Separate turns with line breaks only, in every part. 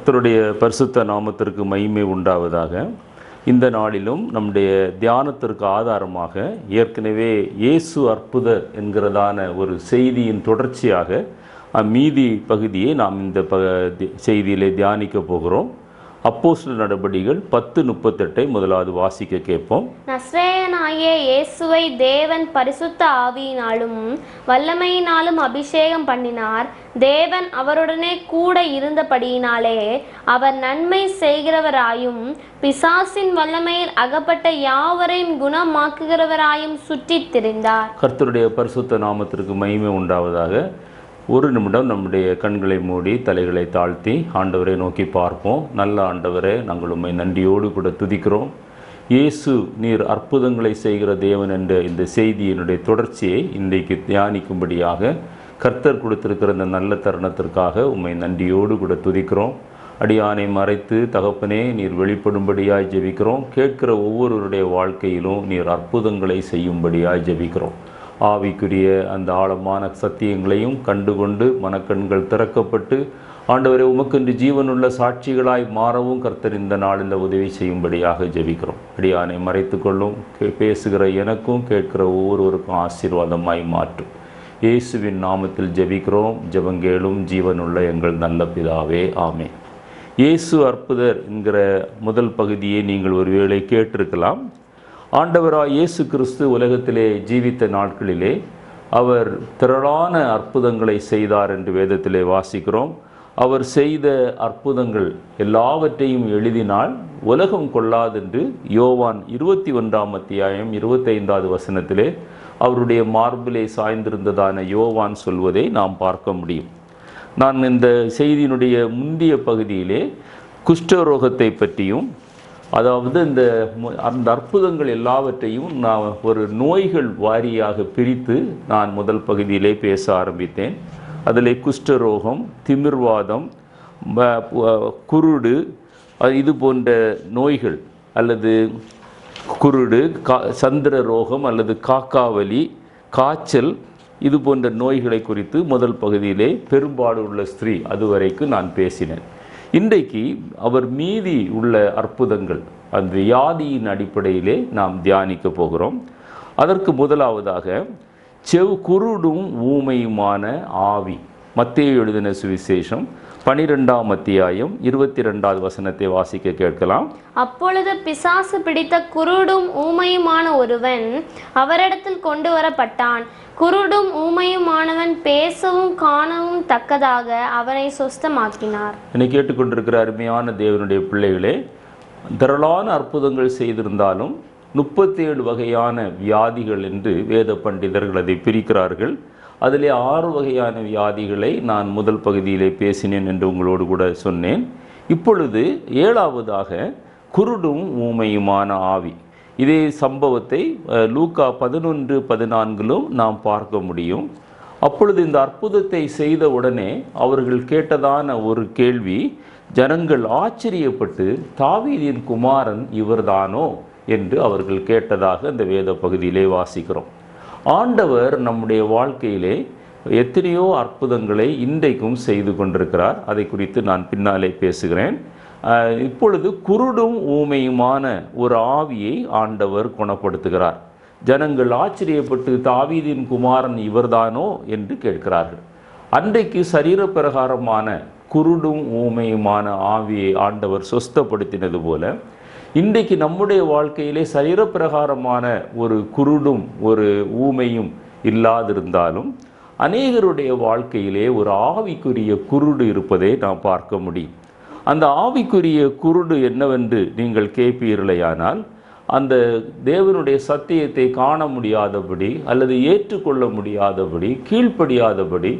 கர்த்தருடைய பரிசுத்த நாமத்திற்கு மகிமை உண்டாவதாக. இந்த நாளிலும் நம்முடைய தியானத்திற்கு ஆதாரமாக ஏற்கனவே இயேசு அற்புதர் என்கிறதான ஒரு செய்தியின் தொடர்ச்சியாக மீதி பகுதியை நாம் இந்த செய்தியிலே தியானிக்க போகிறோம். அப்போஸ்தலர் நடபடிகள் 10:38 முதலாவது வாசிக்க கேட்போம்.
நசரேயனாகிய இயேசுவை தேவன் பரிசுத்த ஆவியினாலும் வல்லமையினாலும் அபிஷேகம் பண்ணினார். தேவன் அவருடனே கூட இருந்தபடியினாலே அவர் நன்மை செய்கிறவராயும் பிசாசின் வல்லமையில் அகப்பட்ட யாவரையும் குணமாக்குகிறவராயும் சுற்றித் திரிந்தார்.
கர்த்தருடைய பரிசுத்த நாமத்திற்கு மகிமை உண்டாவதாக. ஒரு நிமிடம் நம்முடைய கண்களை மூடி தலைகளை தாழ்த்தி ஆண்டவரை நோக்கி பார்ப்போம். நல்ல ஆண்டவரே, நாங்கள் உம்மை நன்றியோடு கூட துதிக்கிறோம். இயேசு நீர் அற்புதங்களை செய்கிற தேவன் என்ற இந்த செய்தியினுடைய தொடர்ச்சியை இன்றைக்கு தியானிக்கும்படியாக கர்த்தர் கொடுத்திருக்கிற இந்த நல்ல தருணத்திற்காக உம்மை நன்றியோடு கூட துதிக்கிறோம். அடியானை மறைத்து தகப்பனே நீர் வெளிப்படும்படியாய் ஜெபிக்கிறோம். கேட்கிற ஒவ்வொருவருடைய வாழ்க்கையிலும் நீர் அற்புதங்களை செய்யும்படியாய் ஜெபிக்கிறோம். ஆவிக்குரிய அந்த ஆழமான சத்தியங்களையும் கண்டுகொண்டு மனக்கண்கள் திறக்கப்பட்டு ஆண்டவரை உமக்கென்று ஜீவனுள்ள சாட்சிகளாய் மாறவும் கர்த்தர் இந்த நாளில் உதவி செய்யும்படியாக ஜெபிக்கிறோம். அடியானை மறைத்து கொள்ளும். பேசுகிற எனக்கும் கேட்கிற ஒவ்வொருவருக்கும் ஆசீர்வாதமாய் மாற்றும். இயேசுவின் நாமத்தில் ஜெபிக்கிறோம். ஜெபங்கேளும் ஜீவனுள்ள எங்கள் நல்ல பிதாவே, ஆமே. இயேசு அற்புதர் என்கிற முதல் பகுதியை நீங்கள் ஒருவேளை கேட்டிருக்கலாம். ஆண்டவராய் இயேசு கிறிஸ்து உலகத்திலே ஜீவித்த நாட்களிலே அவர் திரளான அற்புதங்களை செய்தார் என்று வேதத்திலே வாசிக்கிறோம். அவர் செய்த அற்புதங்கள் எல்லாவற்றையும் எழுதினால் உலகம் கொள்ளாதென்று யோவான் 21:25 வசனத்திலே அவருடைய மார்பிலே சாய்ந்திருந்ததான யோவான் சொல்வதை நாம் பார்க்க முடியும். நான் இந்த செய்தியினுடைய முந்திய பகுதியிலே குஷ்டரோகத்தை பற்றியும், அதாவது அந்த அற்புதங்கள் எல்லாவற்றையும் நான் ஒரு நோய்கள் வாரியாக பிரித்து நான் முதல் பகுதியிலே பேச ஆரம்பித்தேன். அதில் குஷ்டரோகம், திமிர்வாதம், குருடு, இது போன்ற நோய்கள் அல்லது குருடு, சந்திர ரோகம் அல்லது காக்காவலி, காய்ச்சல், இது போன்ற நோய்களை குறித்து முதல் பகுதியிலே பெரும்பாடு உள்ள ஸ்திரீ அதுவரைக்கும் நான் பேசினேன். இன்றைக்கு அவர் மீதி உள்ள அற்புதங்கள் அந்த வியாதியின் அடிப்படையிலே நாம் தியானிக்க போகிறோம். அதற்கு முதலாவதாக குருடும் ஊமையுமான ஆவி. மத்தேயு எழுதின சுவிசேஷம் 12:22 வசனத்தை வாசிக்க கேட்கலாம்.
அப்பொழுது பிசாசு பிடித்த குருடும் ஊமையுமான ஒருவன் அவரிடத்தில் கொண்டு வரப்பட்டான். குருடும் ஊமையுமானவன் பேசவும் காணவும் தக்கதாக அவனை சொஸ்தமாக்கினார்.
என்னை கேட்டுக்கொண்டிருக்கிற அருமையான தேவனுடைய பிள்ளைகளே, திரளான அற்புதங்கள் செய்திருந்தாலும் 37 வகையான வியாதிகள் என்று வேத பண்டிதர்கள் அதை பிரிக்கிறார்கள். அதிலே 6 வகையான வியாதிகளை நான் முதல் பகுதியிலே பேசினேன் என்று உங்களோடு கூட சொன்னேன். இப்பொழுது 7ஆவதாக குருடும் ஊமையுமான ஆவி. இதே சம்பவத்தை லூக்கா 11:14 நாம் பார்க்க முடியும். அப்பொழுது இந்த அற்புதத்தை செய்த உடனே அவர்கள் கேட்டதான ஒரு கேள்வி, ஜனங்கள் ஆச்சரியப்பட்டு தாவீதின் குமாரன் இவர்தானோ என்று அவர்கள் கேட்டதாக இந்த வேத பகுதியிலே வாசிக்கிறோம். ஆண்டவர் நம்முடைய வாழ்க்கையிலே எத்தனையோ அற்புதங்களை இன்றைக்கும் செய்து கொண்டிருக்கிறார். அதை குறித்து நான் பின்னாலே பேசுகிறேன். இப்பொழுது குருடும் ஊமையுமான ஒரு ஆவியை ஆண்டவர் குணப்படுத்துகிறார். ஜனங்கள் ஆச்சரியப்பட்டு தாவீதின் குமாரன் இவர்தானோ என்று கேட்கிறார்கள். அன்றைக்கு சரீர பிரகாரமான குருடும் ஊமையுமான ஆவியை ஆண்டவர் சொஸ்தப்படுத்தினது போல இன்றைக்கு நம்முடைய வாழ்க்கையிலே சரீர பிரகாரமான ஒரு குருடும் ஒரு ஊமையும் இல்லாதிருந்தாலும் அநேகருடைய வாழ்க்கையிலே ஒரு ஆவிக்குரிய குருடு இருப்பதை நாம் பார்க்க முடியும். அந்த ஆவிக்குரிய குருடு என்னவென்று நீங்கள் கேட்பீர்களேயானால், அந்த தேவனுடைய சத்தியத்தை காண முடியாதபடி அல்லது ஏற்றுக்கொள்ள முடியாதபடி கீழ்ப்படியாதபடி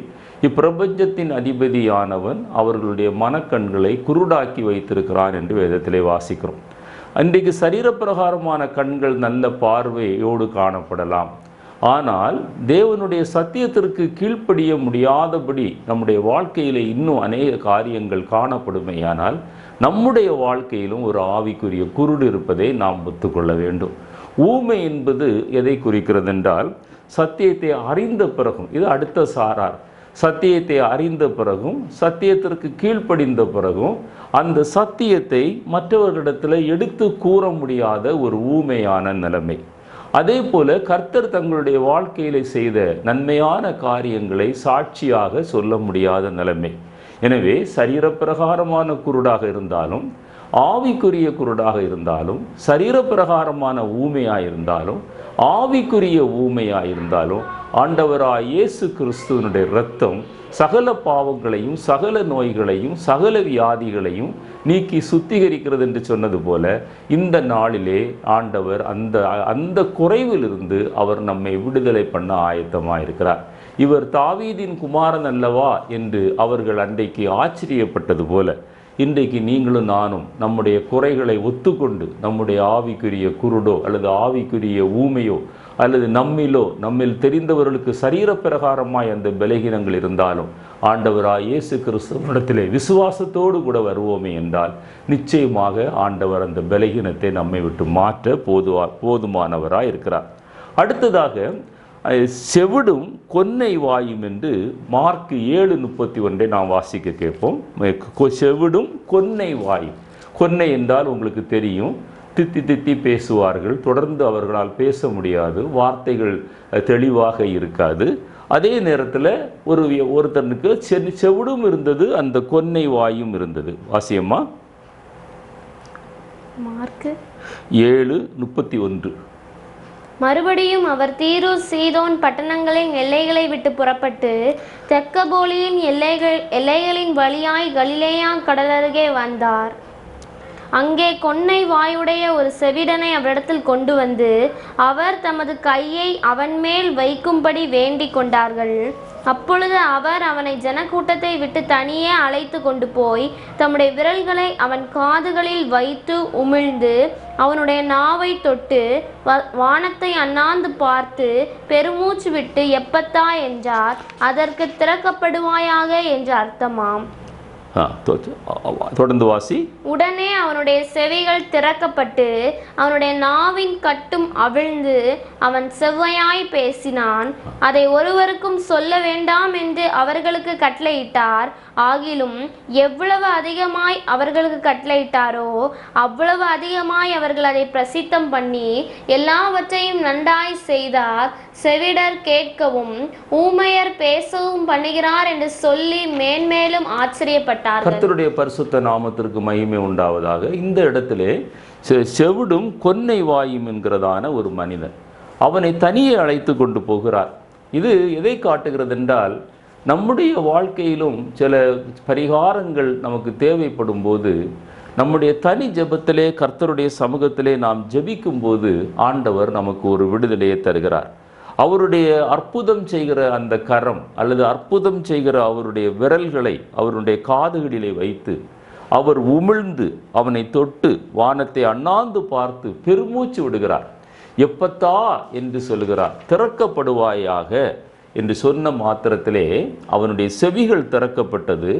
இப்பிரபஞ்சத்தின் அதிபதியானவன் அவர்களுடைய மனக்கண்களை குருடாக்கி வைத்திருக்கிறான் என்று வேதத்திலே வாசிக்கிறோம். அன்றைக்கு சரீரப்பிரகாரமான கண்கள் நல்ல பார்வையோடு காணப்படலாம். ஆனால் தேவனுடைய சத்தியத்திற்கு கீழ்ப்படிய முடியாதபடி நம்முடைய வாழ்க்கையில் இன்னும் அநேக காரியங்கள் காணப்படுமையானால் நம்முடைய வாழ்க்கையிலும் ஒரு ஆவிக்குரிய குருடு இருப்பதை நாம் ஒத்துக்கொள்ள வேண்டும். ஊமை என்பது எதை குறிக்கிறது என்றால், சத்தியத்தை அறிந்த பிறகும், இது அடுத்த சாரார், சத்தியத்தை அறிந்த பிறகும் சத்தியத்திற்கு கீழ்ப்படிந்த பிறகும் அந்த சத்தியத்தை மற்றவர்களிடத்தில் எடுத்து கூற முடியாத ஒரு ஊமையான நிலைமை. அதே போல கர்த்தர் தங்களுடைய வாழ்க்கையில செய்த நன்மையான காரியங்களை சாட்சியாக சொல்ல முடியாத நிலைமை. எனவே சரீரப்பிரகாரமான குருடாக இருந்தாலும், ஆவிக்குரிய குருடாக இருந்தாலும், சரீரப்பிரகாரமான ஊமையாக இருந்தாலும், ஆவிக்குரிய ஊமையாக இருந்தாலும், ஆண்டவராய் இயேசு கிறிஸ்துவனுடைய இரத்தம் சகல பாவங்களையும் சகல நோய்களையும் சகல வியாதிகளையும் நீக்கி சுத்திகரிக்கிறது என்று சொன்னது போல இந்த நாளிலே ஆண்டவர் அந்த குறைவிலிருந்து அவர் நம்மை விடுதலை பண்ண ஆயத்தமாக இருக்கிறார். இவர் தாவீதின் குமாரன் அல்லவா என்று அவர்கள் அன்றைக்கு ஆச்சரியப்பட்டது போல இன்றைக்கு நீங்களும் நானும் நம்முடைய குறைகளை ஒத்துக்கொண்டு நம்முடைய ஆவிக்குரிய குருடோ அல்லது ஆவிக்குரிய ஊமையோ அல்லது நம்மில் தெரிந்தவர்களுக்கு சரீரப்பிரகாரமாய் அந்த பலகீனங்கள் இருந்தாலும் ஆண்டவராய் இயேசு கிறிஸ்துவிடத்திலே விசுவாசத்தோடு கூட வருவோமே என்றால் நிச்சயமாக ஆண்டவர் அந்த பலகீனத்தை நம்மை விட்டு மாற்ற போதுமானவராய் இருக்கிறார். அடுத்ததாக செவிடும் கொன்னை வாயும் என்று மார்க் 7:31 நாம் வாசிக்க கேட்போம். செவிடும் கொன்னை வாயும். கொன்னை என்றால் உங்களுக்கு தெரியும், தித்தி தித்தி பேசுவார்கள், தொடர்ந்து அவர்களால் பேச முடியாது, வார்த்தைகள் தெளிவாக இருக்காது. அதே நேரத்தில் ஒருத்தனுக்கு செவிடும் இருந்தது, அந்த கொன்னை வாயும் இருந்தது. வாசியம்மா
மார்க்
7:31.
மறுபடியும் அவர் தீரு சீதோன் பட்டணங்களின் எல்லைகளை விட்டு புறப்பட்டு தெக்கப்போலியின் எல்லைகளின் வழியாய் கலிலேயா கடலருகே வந்தார். அங்கே கொன்னை வாயுடைய ஒரு செவிடனை அவரிடத்தில் கொண்டு வந்து அவர் தமது கையை அவன் மேல் வைக்கும்படி வேண்டிக் கொண்டார்கள். அப்பொழுது அவர் அவனை ஜனக்கூட்டத்தை விட்டு தனியே அழைத்து கொண்டு போய் தம்முடைய விரல்களை அவன் காதுகளில் வைத்து உமிழ்ந்து அவனுடைய நாவை தொட்டு வானத்தை அண்ணாந்து பார்த்து பெருமூச்சு விட்டு எப்பத்தா என்றார். அதற்கு திறக்கப்படுவாயாக என்று அர்த்தமாம்.
தொடர்ந்து வாசி.
உடனே அவனுடைய செவிகள் திறக்கப்பட்டு அவனுடைய நாவின் கட்டும் அவிழ்ந்து அவன் செவ்வையாய் பேசினான். அதை ஒருவருக்கும் சொல்ல வேண்டாம் என்று அவர்களுக்கு கட்டளையிட்டார். ஆகிலும் எவ்வளவு அதிகமாய் அவர்களுக்கு கட்டளையிட்டாரோ அவ்வளவு அதிகமாய் அவர்கள் அதை பிரசித்தம் பண்ணி எல்லாவற்றையும் நன்றாய் செய்தார். செவிடர் கேட்கவும் ஊமையர் பேசவும் பண்ணுகிறார் என்று சொல்லி மேன்மேலும் ஆச்சரியப்பட்டார்.
கர்த்தருடைய பரிசுத்த நாமத்திற்கு மகிமை உண்டாவதாக. இந்த இடத்திலே செவிடும் கொன்னை வாயும் என்கிறதான ஒரு மனிதன் அவனை தனியே அழைத்து கொண்டு போகிறார். இது எதை காட்டுகிறது என்றால், நம்முடைய வாழ்க்கையிலும் சில பரிகாரங்கள் நமக்கு தேவைப்படும் போது நம்முடைய தனி ஜெபத்திலே கர்த்தருடைய சமூகத்திலே நாம் ஜெபிக்கும் போது ஆண்டவர் நமக்கு ஒரு விடுதலையை தருகிறார். அவருடைய அற்புதம் செய்கிற அந்த கரம் அல்லது அற்புதம் செய்கிற அவருடைய விரல்களை அவருடைய காதுகளிலே வைத்து அவர் உமிழ்ந்து அவனை தொட்டு வானத்தை அண்ணாந்து பார்த்து பெருமூச்சு விடுகிறார். எப்பத்தா என்று சொல்கிறார். திறக்கப்படுவாயாக என்று சொன்ன மாத்திரத்திலே அவனுடைய செவிகள் திறக்கப்பட்டது.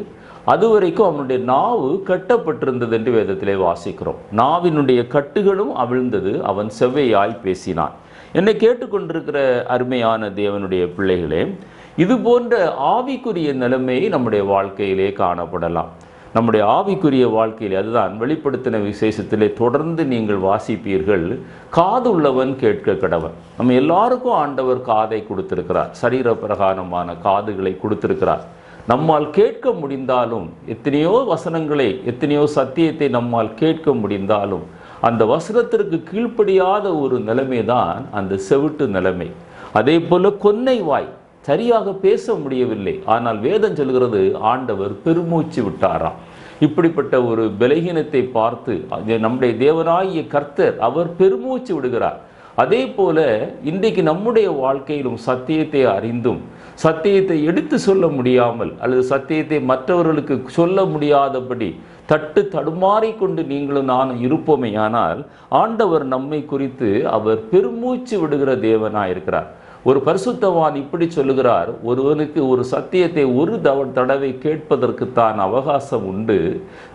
அதுவரைக்கும் அவனுடைய நாவு கட்டப்பட்டிருந்தது என்று வேதத்திலே வாசிக்கிறோம். நாவினுடைய கட்டுகளும் அவிழ்ந்தது. அவன் செவ்வையாய் பேசினான். என்னை கேட்டுக்கொண்டிருக்கிற அருமையான தேவனுடைய பிள்ளைகளே, இது போன்ற ஆவிக்குரிய நிலைமையை நம்முடைய வாழ்க்கையிலே காணப்படலாம். நம்முடைய ஆவிக்குரிய வாழ்க்கையிலே அதுதான் வெளிப்படுத்தின விசேஷத்திலே தொடர்ந்து நீங்கள் வாசிப்பீர்கள். காது உள்ளவன் கேட்க கடவன். நம்ம எல்லாருக்கும் ஆண்டவர் காதை கொடுத்திருக்கிறார், சரீர பிரகாரமான காதுகளை கொடுத்திருக்கிறார். நம்மால் கேட்க முடிந்தாலும், எத்தனையோ வசனங்களை எத்தனையோ சத்தியத்தை நம்மால் கேட்க முடிந்தாலும் அந்த வசனத்திற்கு கீழ்ப்படியாத ஒரு நிலைமை தான் அந்த செவிட்டு நிலைமை. அதே போல கொன்னை வாய், சரியாக பேச முடியவில்லை. ஆனால் வேதம் சொல்கிறது ஆண்டவர் பெருமூச்சு விட்டாராம். இப்படிப்பட்ட ஒரு பலகீனத்தை பார்த்து நம்முடைய தேவனாகிய கர்த்தர் அவர் பெருமூச்சு விடுகிறார். அதே போல இன்றைக்கு நம்முடைய வாழ்க்கையிலும் சத்தியத்தை அறிந்தும் சத்தியத்தை எடுத்து சொல்ல முடியாமல் அல்லது சத்தியத்தை மற்றவர்களுக்கு சொல்ல முடியாதபடி தடுமாறிக்கொண்டு நீங்களும் நானும் இருப்போமேயானால் ஆண்டவர் நம்மை குறித்து அவர் பெருமூச்சு விடுகிற தேவனாயிருக்கிறார். ஒரு பரிசுத்தவான் இப்படி சொல்லுகிறார், ஒருவனுக்கு ஒரு சத்தியத்தை ஒரு தடவை கேட்பதற்கு தான் அவகாசம் உண்டு,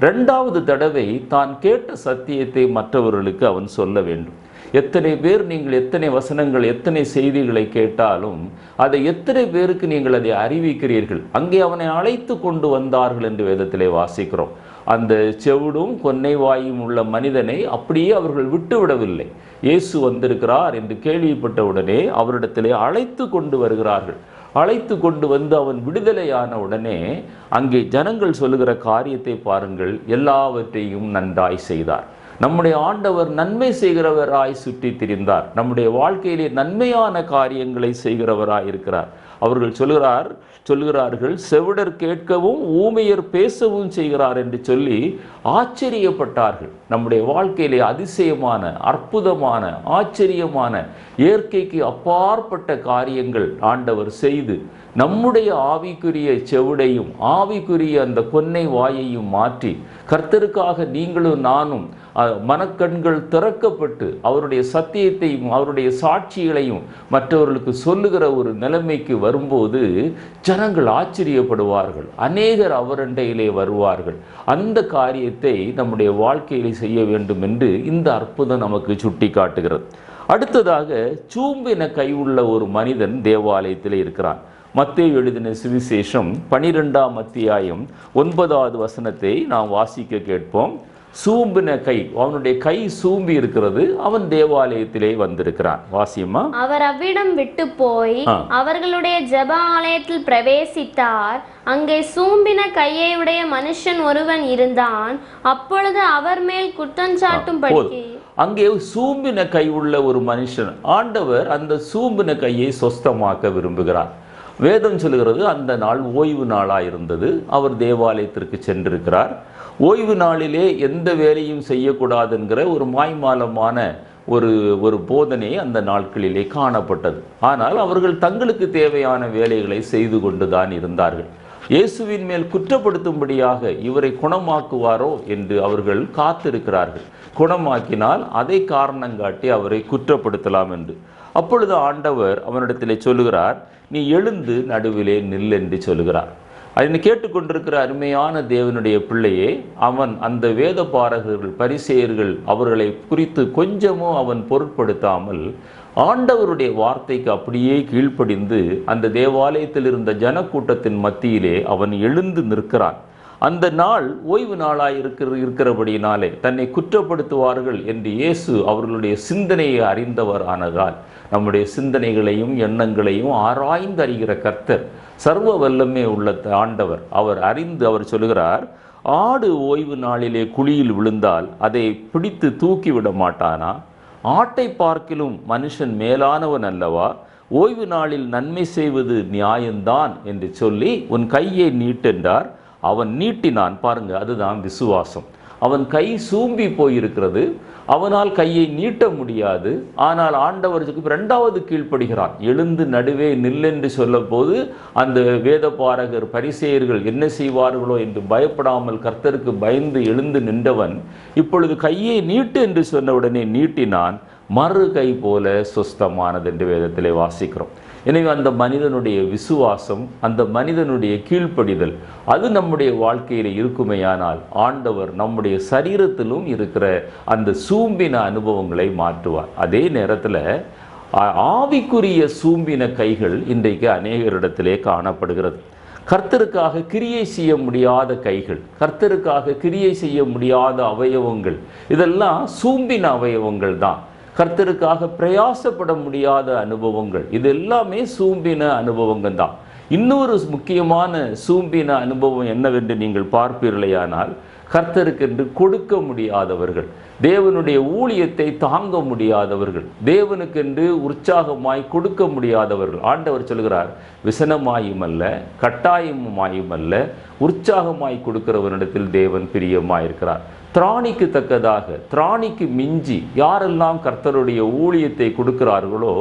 2வது தடவை தான் கேட்ட சத்தியத்தை மற்றவர்களுக்கு அவன் சொல்ல வேண்டும். எத்தனை பேர் நீங்கள் எத்தனை வசனங்கள் எத்தனை செய்திகளை கேட்டாலும் அதை எத்தனை பேருக்கு நீங்கள் அதை அறிவிக்கிறீர்கள்? அங்கே அவனை அழைத்து கொண்டு வந்தார்கள் என்று வேதத்திலே வாசிக்கிறோம். அந்த செவிடும் கொன்னை வாயும் உள்ள மனிதனை அப்படியே அவர்கள் விட்டுவிடவில்லை. இயேசு வந்திருக்கிறார் என்று கேள்விப்பட்ட உடனே அவரிடத்திலே அழைத்து கொண்டு வருகிறார்கள். அழைத்து கொண்டு வந்து அவன் விடுதலையான உடனே அங்கே ஜனங்கள் சொல்லுகிற காரியத்தை பாருங்கள். எல்லாவற்றையும் நன்றாய் செய்தார். நம்முடைய ஆண்டவர் நன்மை செய்கிறவராய் சுற்றி திரிந்தார். நம்முடைய வாழ்க்கையிலே நன்மையான காரியங்களை செய்கிறவராய் இருக்கிறார். அவர்கள் சொல்லுகிறார்கள், செவிடர் கேட்கவும் ஊமையர் பேசவும் செய்கிறார் என்று சொல்லி ஆச்சரியப்பட்டார்கள். நம்முடைய வாழ்க்கையிலே அதிசயமான, அற்புதமான, ஆச்சரியமான, இயற்கைக்கு அப்பாற்பட்ட காரியங்கள் ஆண்டவர் செய்து நம்முடைய ஆவிக்குரிய செவிடையும் ஆவிக்குரிய அந்த கொன்னை வாயையும் மாற்றி கர்த்தருக்காக நீங்களும் நானும் மனக்கண்கள் திறக்கப்பட்டு அவருடைய சத்தியத்தையும் அவருடைய சாட்சிகளையும் மற்றவர்களுக்கு சொல்லுகிற ஒரு நிலைமைக்கு வரும்போது ஜனங்கள் ஆச்சரியப்படுவார்கள். அநேகர் அவரண்டையிலே வருவார்கள். அந்த காரியத்தை நம்முடைய வாழ்க்கையிலே செய்ய வேண்டும் என்று இந்த அற்புதம் நமக்கு சுட்டி காட்டுகிறது. அடுத்ததாக சூம்பின கை உள்ள ஒரு மனிதன் தேவாலயத்தில் இருக்கிறான். மத்தேயு எழுதின சுவிசேஷம் 12ஆம் அத்தியாயம் 9வது வசனத்தை நாம் வாசிக்க கேட்போம். சூம்பின கை, அவனுடைய கை சூம்பி இருக்கிறது. அவன் தேவாலயத்திலே வந்திருக்கிறான். வாசியம்மா.
அவர் அவ்விடம் விட்டு போய் அவர்களுடைய ஜெப ஆலயத்தில் பிரவேசித்தார். அங்கே சூம்பின கையை உடைய மனுஷன் ஒருவன் இருந்தான். அப்பொழுது அவர் மேல் குற்றஞ்சாட்டும்படி
அங்கே சூம்பின கை உள்ள ஒரு மனுஷன், ஆண்டவர் அந்த சூம்பின கையை சொஸ்தமாக்க விரும்புகிறார். வேதம் சொல்லுகிறது அந்த நாள் ஓய்வு நாளாக இருந்தது. அவர் தேவாலயத்திற்கு சென்றிருக்கிறார். ஓய்வு நாளிலே எந்த வேலையும் செய்யக்கூடாது என்கிற ஒரு மாய்மாலமான ஒரு போதனை அந்த நாட்களிலே காணப்பட்டது. ஆனால் அவர்கள் தங்களுக்கு தேவையான வேலைகளை செய்து கொண்டுதான் இருந்தார்கள். இயேசுவின் மேல் குற்றப்படுத்தும்படியாக இவரை குணமாக்குவாரோ என்று அவர்கள் காத்திருக்கிறார்கள். குணமாக்கினால் அதை காரணம் காட்டி அவரை குற்றப்படுத்தலாம் என்று. அப்பொழுது ஆண்டவர் அவனிடத்திலே சொல்லுகிறார், நீ எழுந்து நடுவிலே நில் என்று சொல்லுகிறார். அதனை கேட்டுக்கொண்டிருக்கிற அருமையான தேவனுடைய பிள்ளையே, அவன் அந்த வேத பாரகர்கள் பரிசேயர்கள் அவர்களை குறித்து கொஞ்சமும் அவன் பொருட்படுத்தாமல் ஆண்டவருடைய வார்த்தைக்கு அப்படியே கீழ்ப்படிந்து அந்த தேவாலயத்தில் இருந்த ஜனக்கூட்டத்தின் மத்தியிலே அவன் எழுந்து நிற்கிறான். அந்த நாள் ஓய்வு நாளாய் இருக்கிறபடியினாலே தன்னை குற்றப்படுத்துவார்கள் என்று இயேசு அவர்களுடைய சிந்தனையை அறிந்தவர் ஆனதால் நம்முடைய சிந்தனைகளையும் எண்ணங்களையும் ஆராய்ந்து அறிகிற கர்த்தர், சர்வ வல்லமே உள்ள ஆண்டவர், அவர் அறிந்து அவர் சொல்லுகிறார், ஆடு ஓய்வு நாளிலே குழியில் விழுந்தால் அதை பிடித்து தூக்கிவிட மாட்டானா? ஆட்டை பார்க்கிலும் மனுஷன் மேலானவன் அல்லவா? ஓய்வு நாளில் நன்மை செய்வது நியாயம்தான் என்று சொல்லி உன் கையை நீட்டென்றார். அவன் நீட்டினான். பாருங்க, அதுதான் விசுவாசம். அவன் கை சூம்பி போயிருக்கிறது. அவனால் கையை நீட்ட முடியாது. ஆனால் ஆண்டவருக்கு இரண்டாவது கீழ்ப்படுகிறான். எழுந்து நடுவே நில்லென்று சொல்ல போது அந்த வேத பாரகர் பரிசேயர்கள் என்ன செய்வார்களோ என்று பயப்படாமல் கர்த்தருக்கு பயந்து எழுந்து நின்றவன் இப்பொழுது கையை நீட்டு என்று சொன்ன உடனே நீட்டினான். மறு கை போல சுஸ்தமானது என்று வேதத்திலே வாசிக்கிறோம். எனவே அந்த மனிதனுடைய விசுவாசம், அந்த மனிதனுடைய கீழ்ப்படிதல், அது நம்முடைய வாழ்க்கையில் இருக்குமேயானால் ஆண்டவர் நம்முடைய சரீரத்திலும் இருக்கிற அந்த சூம்பின அனுபவங்களை மாற்றுவார். அதே நேரத்தில் ஆவிக்குரிய சூம்பின கைகள் இன்றைக்கு அநேகரிடத்திலே காணப்படுகிறது. கர்த்தருக்காக கிரியை செய்ய முடியாத கைகள், கர்த்தருக்காக கிரியை செய்ய முடியாத அவயவங்கள், இதெல்லாம் சூம்பின அவயவங்கள் தான். கர்த்தருக்காக பிரயாசப்பட முடியாத அனுபவங்கள், இது எல்லாமே சூம்பின அனுபவங்கள் தான். இன்னொரு முக்கியமான சூம்பின அனுபவம் என்னவென்று நீங்கள் பார்ப்பீர்களேயானால், கர்த்தருக்கென்று கொடுக்க முடியாதவர்கள், தேவனுடைய ஊழியத்தை தாங்க முடியாதவர்கள், தேவனுக்கென்று உற்சாகமாய் கொடுக்க முடியாதவர்கள். ஆண்டவர் சொல்கிறார், விசனமாயும் அல்ல கட்டாயமாயும் அல்ல, உற்சாகமாய் கொடுக்கிறவனிடத்தில் தேவன் பிரியமாயிருக்கிறார். திராணிக்கு தக்கதாக, திராணிக்கு மிஞ்சி யாரெல்லாம் கர்த்தருடைய ஊழியத்தை கொடுக்கிறார்களோ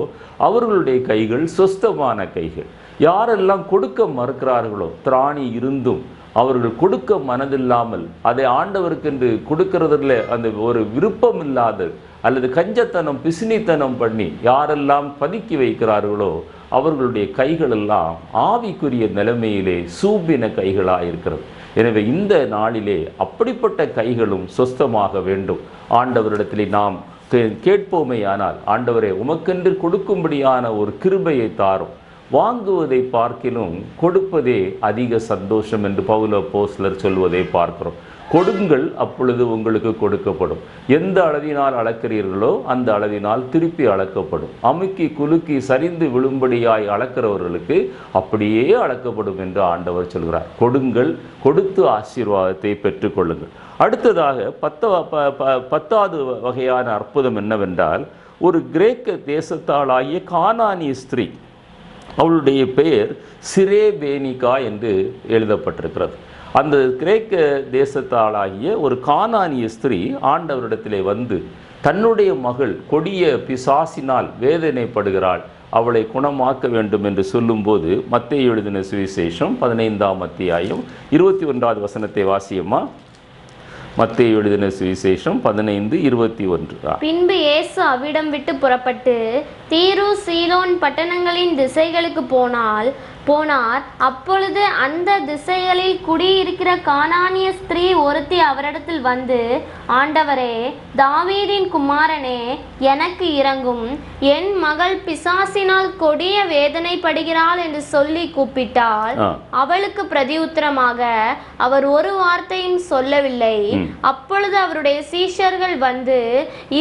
அவர்களுடைய கைகள் சொஸ்தமான கைகள். யாரெல்லாம் கொடுக்க மறுக்கிறார்களோ, திராணி இருந்தும் அவர்கள் கொடுக்க மனதில்லாமல் அதை ஆண்டவருக்கென்று கொடுக்கறதில் அந்த ஒரு விருப்பம் இல்லாத அல்லது கஞ்சத்தனம் பிசினித்தனம் பண்ணி யாரெல்லாம் பதுக்கி வைக்கிறார்களோ அவர்களுடைய கைகளெல்லாம் ஆவிக்குரிய நிலைமையிலே சூம்பின கைகளாக இருக்கிறது. எனவே இந்த நாளிலே அப்படிப்பட்ட கைகளும் சொஸ்தமாக வேண்டும். ஆண்டவரிடத்திலே நாம் கேட்போமேயானால், ஆண்டவரே உமக்கென்று கொடுக்கும்படியான ஒரு கிருபையை தாரும், வாங்குவதை பார்க்கிலும் கொடுப்பதே அதிக சந்தோஷம் என்று பவுல் அப்போஸ்தலர் சொல்வதை பார்க்கிறோம். கொடுங்கள், அப்பொழுது உங்களுக்கு கொடுக்கப்படும். எந்த அளவினால் அளக்கிறீர்களோ அந்த அளவினால் திருப்பி அளக்கப்படும். அமுக்கி குலுக்கி சரிந்து விழும்படியாய் அளக்கிறவர்களுக்கு அப்படியே அளக்கப்படும் என்று ஆண்டவர் சொல்கிறார். கொடுங்கள், கொடுத்து ஆசீர்வாதத்தை பெற்றுக்கொள்ளுங்கள். அடுத்ததாக 10வது வகையான அற்புதம் என்னவென்றால், ஒரு கிரேக்க தேசத்தாளாகிய கானானிய ஸ்திரீ, அவளுடைய பெயர் சிரேபேனிகா என்று எழுதப்பட்டிருக்கிறது. அந்த கிரேக்க தேசத்தாளாகிய ஒரு கானானிய ஸ்திரீ ஆண்டவரிடத்திலே வந்து தன்னுடைய மகள் கொடிய பிசாசினால் வேதனைப்படுகிறாள், அவளை குணமாக்க வேண்டும் என்று சொல்லும்போது, மத்தேயு எழுதின சுவிசேஷம் 15ஆம் அத்தியாயம் 21வது வசனத்தை வாசியம்மா. மத்தேயு எழுதின சுவிசேஷம் 15:21.
பின்பு இயேசு அவ்விடம் விட்டு புறப்பட்டு தீரு சீதோன் பட்டணங்களின் திசைகளுக்கு போனார். அப்பொழுது அந்த திசைகளில் குடியிருக்கிற கானானிய ஸ்திரீ ஒருத்தி அவரிடத்தில் வந்து, ஆண்டவரே, தாவீதின் குமாரனே, எனக்கு இரங்கும், என் மகள் பிசாசினால் கொடிய வேதனைப்படுகிறாள் என்று சொல்லி கூப்பிட்டாள். அவளுக்கு பிரதியுத்தரமாக அவர் ஒரு வார்த்தையும் சொல்லவில்லை. அப்பொழுது அவருடைய சீஷர்கள் வந்து,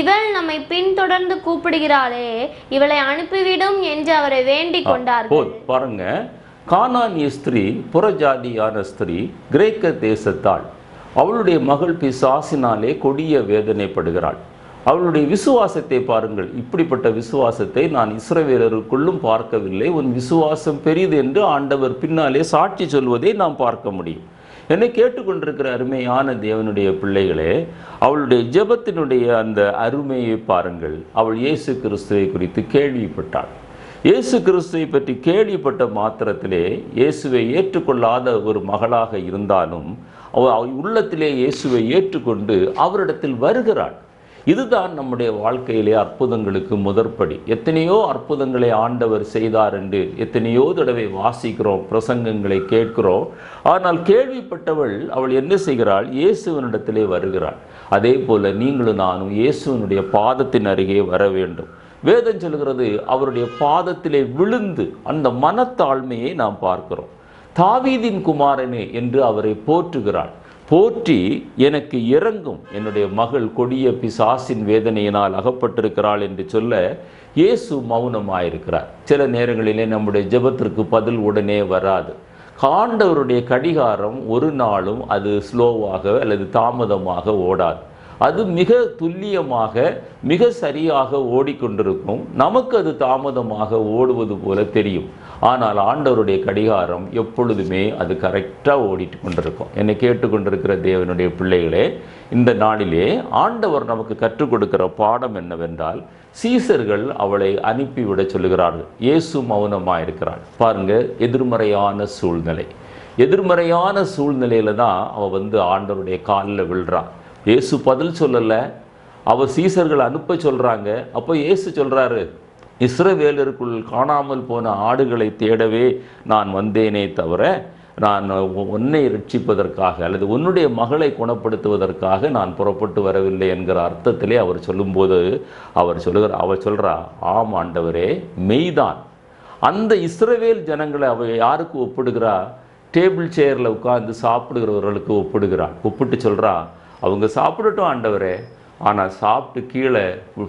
இவள் நம்மை பின்தொடர்ந்து கூப்பிடுகிறாளே, இவளை அனுப்பிவிடும் என்று அவரை வேண்டிக் கொண்டார்கள்.
பாருங்க, கானானிய ஸ்திரீ புறஜாதியான ஸ்திரீ, கிரேக்க தேசத்தாள். அவளுடைய மகள் பிசாசினாலே கொடிய வேதனைப்படுகிறாள். அவளுடைய விசுவாசத்தை பாருங்கள். இப்படிப்பட்ட விசுவாசத்தை நான் இஸ்ரவேலருக்குள்ளும் பார்க்கவில்லை. உன் விசுவாசம் பெரிது என்று ஆண்டவர் பின்னாலே சாட்சி சொல்வதை நாம் பார்க்க முடியும். என்னை கேட்டுக்கொண்டிருக்கிற அருமையான தேவனுடைய பிள்ளைகளே, அவளுடைய ஜெபத்தினுடைய அந்த அருமையை பாருங்கள். அவள் இயேசு கிறிஸ்துவை குறித்து கேள்விப்பட்டாள். இயேசு கிறிஸ்துவை பற்றி கேள்விப்பட்ட மாத்திரத்திலே இயேசுவை ஏற்றுக்கொள்ளாத ஒரு மகளாக இருந்தாலும் அவள் உள்ளத்திலே இயேசுவை ஏற்றுக்கொண்டு அவரிடத்தில் வருகிறாள். இதுதான் நம்முடைய வாழ்க்கையிலே அற்புதங்களுக்கு முதற்படி. எத்தனையோ அற்புதங்களை ஆண்டவர் செய்தார் என்று எத்தனையோ தடவை வாசிக்கிறோம், பிரசங்கங்களை கேட்கிறோம். ஆனால் கேள்விப்பட்டவள் அவள் என்ன செய்கிறாள்? இயேசுவனிடத்திலே வருகிறாள். அதே போல நீங்களும் நானும் இயேசுவனுடைய பாதத்தின் அருகே வர வேண்டும். வேதம் சொல்கிறது, அவருடைய பாதத்திலே விழுந்து அந்த மனத்தாழ்மையை நாம் பார்க்கிறோம். தாவீதின் குமாரனே என்று அவரை போற்றுகிறாள். போற்றி, எனக்கு இறங்கும், என்னுடைய மகள் கொடிய பிசாசின் வேதனையினால் அகப்பட்டிருக்கிறாள் என்று சொல்ல இயேசு மௌனமாயிருக்கிறார். சில நேரங்களிலே நம்முடைய ஜெபத்திற்கு பதில் உடனே வராது. ஆண்டவருடைய கடிகாரம் ஒரு நாளும் அது ஸ்லோவாக அல்லது தாமதமாக ஓடாது. அது மிக துல்லியமாக மிக சரியாக ஓடிக்கொண்டிருக்கும். நமக்கு அது தாமதமாக ஓடுவது போல தெரியும். ஆனால் ஆண்டவருடைய கடிகாரம் எப்பொழுதுமே அது கரெக்டாக ஓடிட்டு கொண்டிருக்கும். என்னை கேட்டுக்கொண்டிருக்கிற தேவனுடைய பிள்ளைகளே, இந்த நாளிலே ஆண்டவர் நமக்கு கற்றுக் கொடுக்கிற பாடம் என்னவென்றால், சீசர்கள் அவளை அனுப்பிவிட சொல்லுகிறார்கள். இயேசு மௌனமாக இருக்கிறாள். பாருங்க, எதிர்மறையான சூழ்நிலை. எதிர்மறையான சூழ்நிலையில தான் அவள் வந்து ஆண்டவருடைய காலில் விழுறான். இயேசு பதில் சொல்லலை. அவர் சீசர்கள் அனுப்ப சொல்கிறாங்க. அப்போ இயேசு சொல்கிறாரு, இஸ்ரவேலருக்குள் காணாமல் போன ஆடுகளை தேடவே நான் வந்தேனே தவிர நான் உன்னை ரட்சிப்பதற்காக அல்லது உன்னுடைய மகளை குணப்படுத்துவதற்காக நான் புறப்பட்டு வரவில்லை என்கிற அர்த்தத்திலே அவர் சொல்லும்போது அவள் சொல்கிறா, ஆம் ஆண்டவரே, மெய்தான். அந்த இஸ்ரவேல் ஜனங்களை அவள் யாருக்கு ஒப்பிடுகிறா? டேபிள் சேரில் உட்கார்ந்து சாப்பிடுகிறவர்களுக்கு ஒப்பிடுகிறாள். ஒப்பிட்டு சொல்கிறா, அவங்க சாப்பிடட்டும் ஆண்டவரே, ஆனால்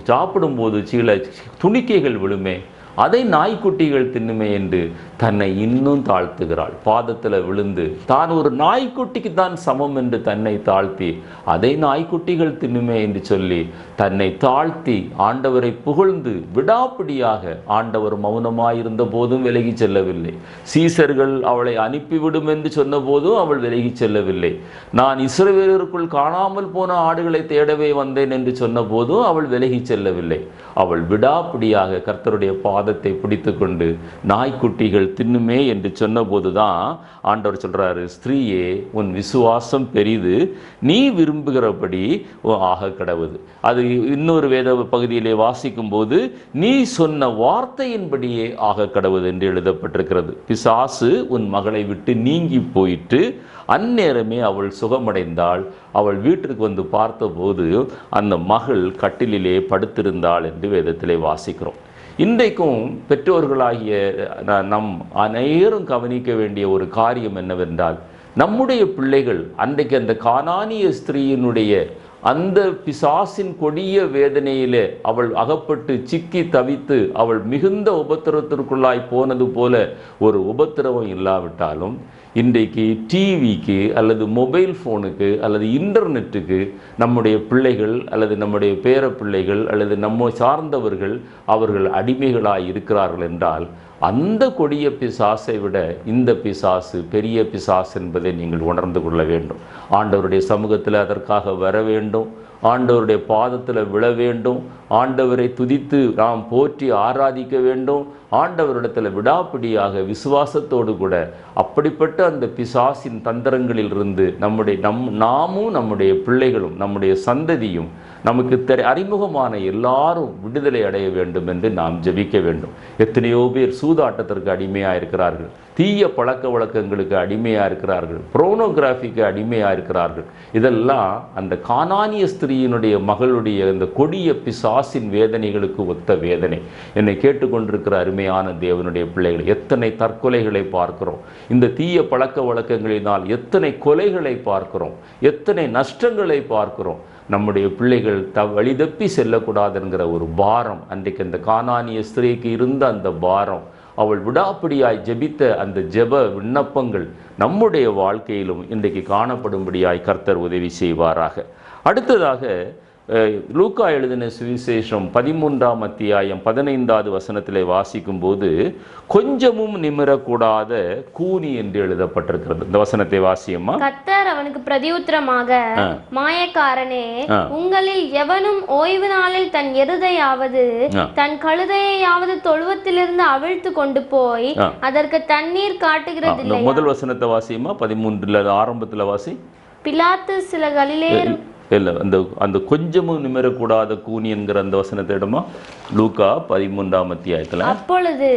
சாப்பிடும்போது கீழே துணிக்கைகள் விழுமே, அதை நாய்க்குட்டிகள் தின்னுமே என்று தன்னை இன்னும் தாழ்த்துகிறாள். பாதத்தில் விழுந்து தான் ஒரு நாய்க்குட்டிக்கு தான் சமம் என்று தன்னை தாழ்த்தி, அதை நாய்க்குட்டிகள் தின்னுமே என்று சொல்லி தன்னை தாழ்த்தி ஆண்டவரை புகழ்ந்து விடாப்பிடியாக ஆண்டவர் மௌனமாயிருந்த போதும் விலகி செல்லவில்லை. சீசர்கள் அவளை அனுப்பிவிடும் என்று சொன்ன போதும் அவள் விலகி செல்லவில்லை. நான் இஸ்ரவேலருக்குள் காணாமல் போன ஆடுகளை தேடவே வந்தேன் என்று சொன்ன போதும் அவள் விலகி செல்லவில்லை. அவள் விடாப்பிடியாக கர்த்தருடைய பாதத்தை பிடித்து கொண்டு நாய்க்குட்டிகள் தின்னுமே என்று சொன்னபோது தான் ஆண்டவர் சொல்கிறாரு, ஸ்திரீயே உன் விசுவாசம் பெரிது, நீ விரும்புகிறபடி ஆக கடவுது. அது இன்னொரு வேத பகுதியிலே வாசிக்கும் போது நீ சொன்ன வார்த்தையின்படியே ஆக கடவுது என்று எழுதப்பட்டிருக்கிறது. பிசாசு உன் மகளை விட்டு நீங்கி போயிட்டு அந்நேரமே அவள் சுகமடைந்தாள். அவள் வீட்டிற்கு வந்து பார்த்தபோது அந்த மகள் கட்டிலே படுத்திருந்தாள் என்று வேதத்திலே வாசிக்கிறோம். இன்றைக்கும் பெற்றோர்களாகிய நம் அனைவரும் கவனிக்க வேண்டிய ஒரு காரியம் என்னவென்றால், நம்முடைய பிள்ளைகள் அன்றைக்கு அந்த கானானிய ஸ்திரீயினுடைய அந்த பிசாசின் கொடிய வேதனையிலே அவள் அகப்பட்டு சிக்கி தவித்து அவள் மிகுந்த உபத்திரவத்திற்குள்ளாய் போனது போல ஒரு உபத்திரவம் இல்லாவிட்டாலும், இன்றைக்கு டிவிக்கு அல்லது மொபைல் ஃபோனுக்கு அல்லது இன்டர்நெட்டுக்கு நம்முடைய பிள்ளைகள் அல்லது நம்முடைய பேர பிள்ளைகள் அல்லது நம்மை சார்ந்தவர்கள் அவர்கள் அடிமைகளாய் இருக்கிறார்கள் என்றால், அந்த கொடிய பிசாசை விட இந்த பிசாசு பெரிய பிசாசு என்பதை நீங்கள் உணர்ந்து கொள்ள வேண்டும். ஆண்டவருடைய சமூகத்தில் அதற்காக வர வேண்டும், ஆண்டவருடைய பாதத்தில் விழ வேண்டும், ஆண்டவரை துதித்து நாம் போற்றி ஆராதிக்க வேண்டும். ஆண்டவரிடத்தில் விடாப்பிடியாக விசுவாசத்தோடு கூட அப்படிப்பட்ட அந்த பிசாசின் தந்திரங்களிலிருந்து நாமும் நம்முடைய பிள்ளைகளும் நம்முடைய சந்ததியும் நமக்கு அறிமுகமான எல்லாரும் விடுதலை அடைய வேண்டும் என்று நாம் ஜெபிக்க வேண்டும். எத்தனையோ பேர் சூதாட்டத்திற்கு அடிமையாக இருக்கிறார்கள், தீய பழக்க வழக்கங்களுக்கு அடிமையாக இருக்கிறார்கள், புரோனோகிராஃபிக்கு அடிமையாக இருக்கிறார்கள். இதெல்லாம் அந்த கானானிய ஸ்திரீயினுடைய மகளுடைய அந்த கொடிய பிசாசின் வேதனைகளுக்கு ஒத்த வேதனை. என்னை கேட்டுக்கொண்டிருக்கிற அருமையான தேவனுடைய பிள்ளைகள், எத்தனை தற்கொலைகளை பார்க்கிறோம், இந்த தீய பழக்க வழக்கங்களினால் எத்தனை கொலைகளை பார்க்கிறோம், எத்தனை நஷ்டங்களை பார்க்கிறோம். நம்முடைய பிள்ளைகள் வழிதப்பி செல்லக்கூடாது என்கிற ஒரு பாரம் அன்றைக்கு அந்த கானானிய ஸ்திரீக்கு இருந்த அந்த பாரம், அவள் விடாப்பிடியாய் ஜெபித்த அந்த ஜெப விண்ணப்பங்கள் நம்முடைய வாழ்க்கையிலும் இன்றைக்கு காணப்படும்படியாய் கர்த்தர் உதவி செய்வாராக. அடுத்ததாக லூக்கா எழுதின சுவிசேஷம் 13ஆம் அத்தியாயம் 15வது வசனத்திலே வாசிக்கும் போது கொஞ்சமும் நிமிரக்கூடாத கூனி என்று எழுதப்பட்டிருக்கிறது. இந்த வசனத்தை வாசியம்மா.
கர்த்தர் அவனுக்கு பிரதியுத்தரமாக, மாயக்காரனே, உங்களில் எவனும் ஓய்வு நாளில் தன் எருதையாவது தன் கழுதையாவது தொழுவத்திலிருந்து அவிழ்த்து கொண்டு போய் அதற்கு தண்ணீர் காட்டுகிறது இல்லை.
முதல் வசனத்தை வாசியம்மா, 13ல ஆரம்பத்துல வாசி.
பிலாத்து சில கலிலேயர்
இல்லை, அந்த கொஞ்சமும் நிமிரக்கூடாத கூனி என்கிற அந்த வசனத்தை இடமா லூக்கா 13ஆம் அத்தியாயத்தில்.
அப்பொழுது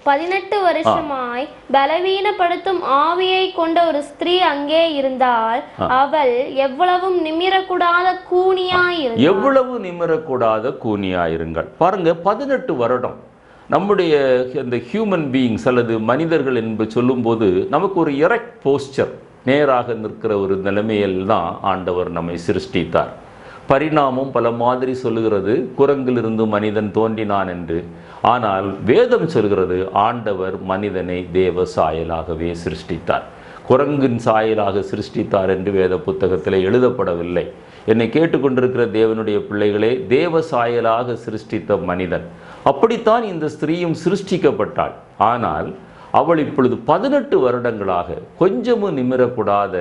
18 வருஷமாய் பலவீனப்படுத்தும் ஆவியை கொண்ட ஒரு ஸ்திரீ அங்கே இருந்தால், அவள் எவ்வளவும் நிமிரக்கூடாத கூனியாயிருந்தாள்.
எவ்வளவு நிமிரக்கூடாத கூனியாயிருங்கள். பாருங்க, 18 வருடம் நம்முடைய இந்த ஹியூமன் பீயிங்ஸ் அல்லது மனிதர்கள் என்று சொல்லும்போது நமக்கு ஒரு எரெக்ட் போஸ்டர், நேராக நிற்கிற ஒரு நிலைமையில் தான் ஆண்டவர் நம்மை சிருஷ்டித்தார். பரிணாமம் பல மாதிரி சொல்லுகிறது, குரங்கிலிருந்து மனிதன் தோன்றினான் என்று. ஆனால் வேதம் சொல்கிறது ஆண்டவர் மனிதனை தேவ சாயலாகவே சிருஷ்டித்தார். குரங்கின் சாயலாக சிருஷ்டித்தார் என்று வேத புத்தகத்தில் எழுதப்படவில்லை. என்னை கேட்டுக்கொண்டிருக்கிற தேவனுடைய பிள்ளைகளே, தேவ சாயலாக சிருஷ்டித்த மனிதன். அப்படித்தான் இந்த ஸ்திரீயும் சிருஷ்டிக்கப்பட்டாள். ஆனால் அவள் இப்பொழுது 18 வருடங்களாக கொஞ்சமும் நிமிரக்கூடாத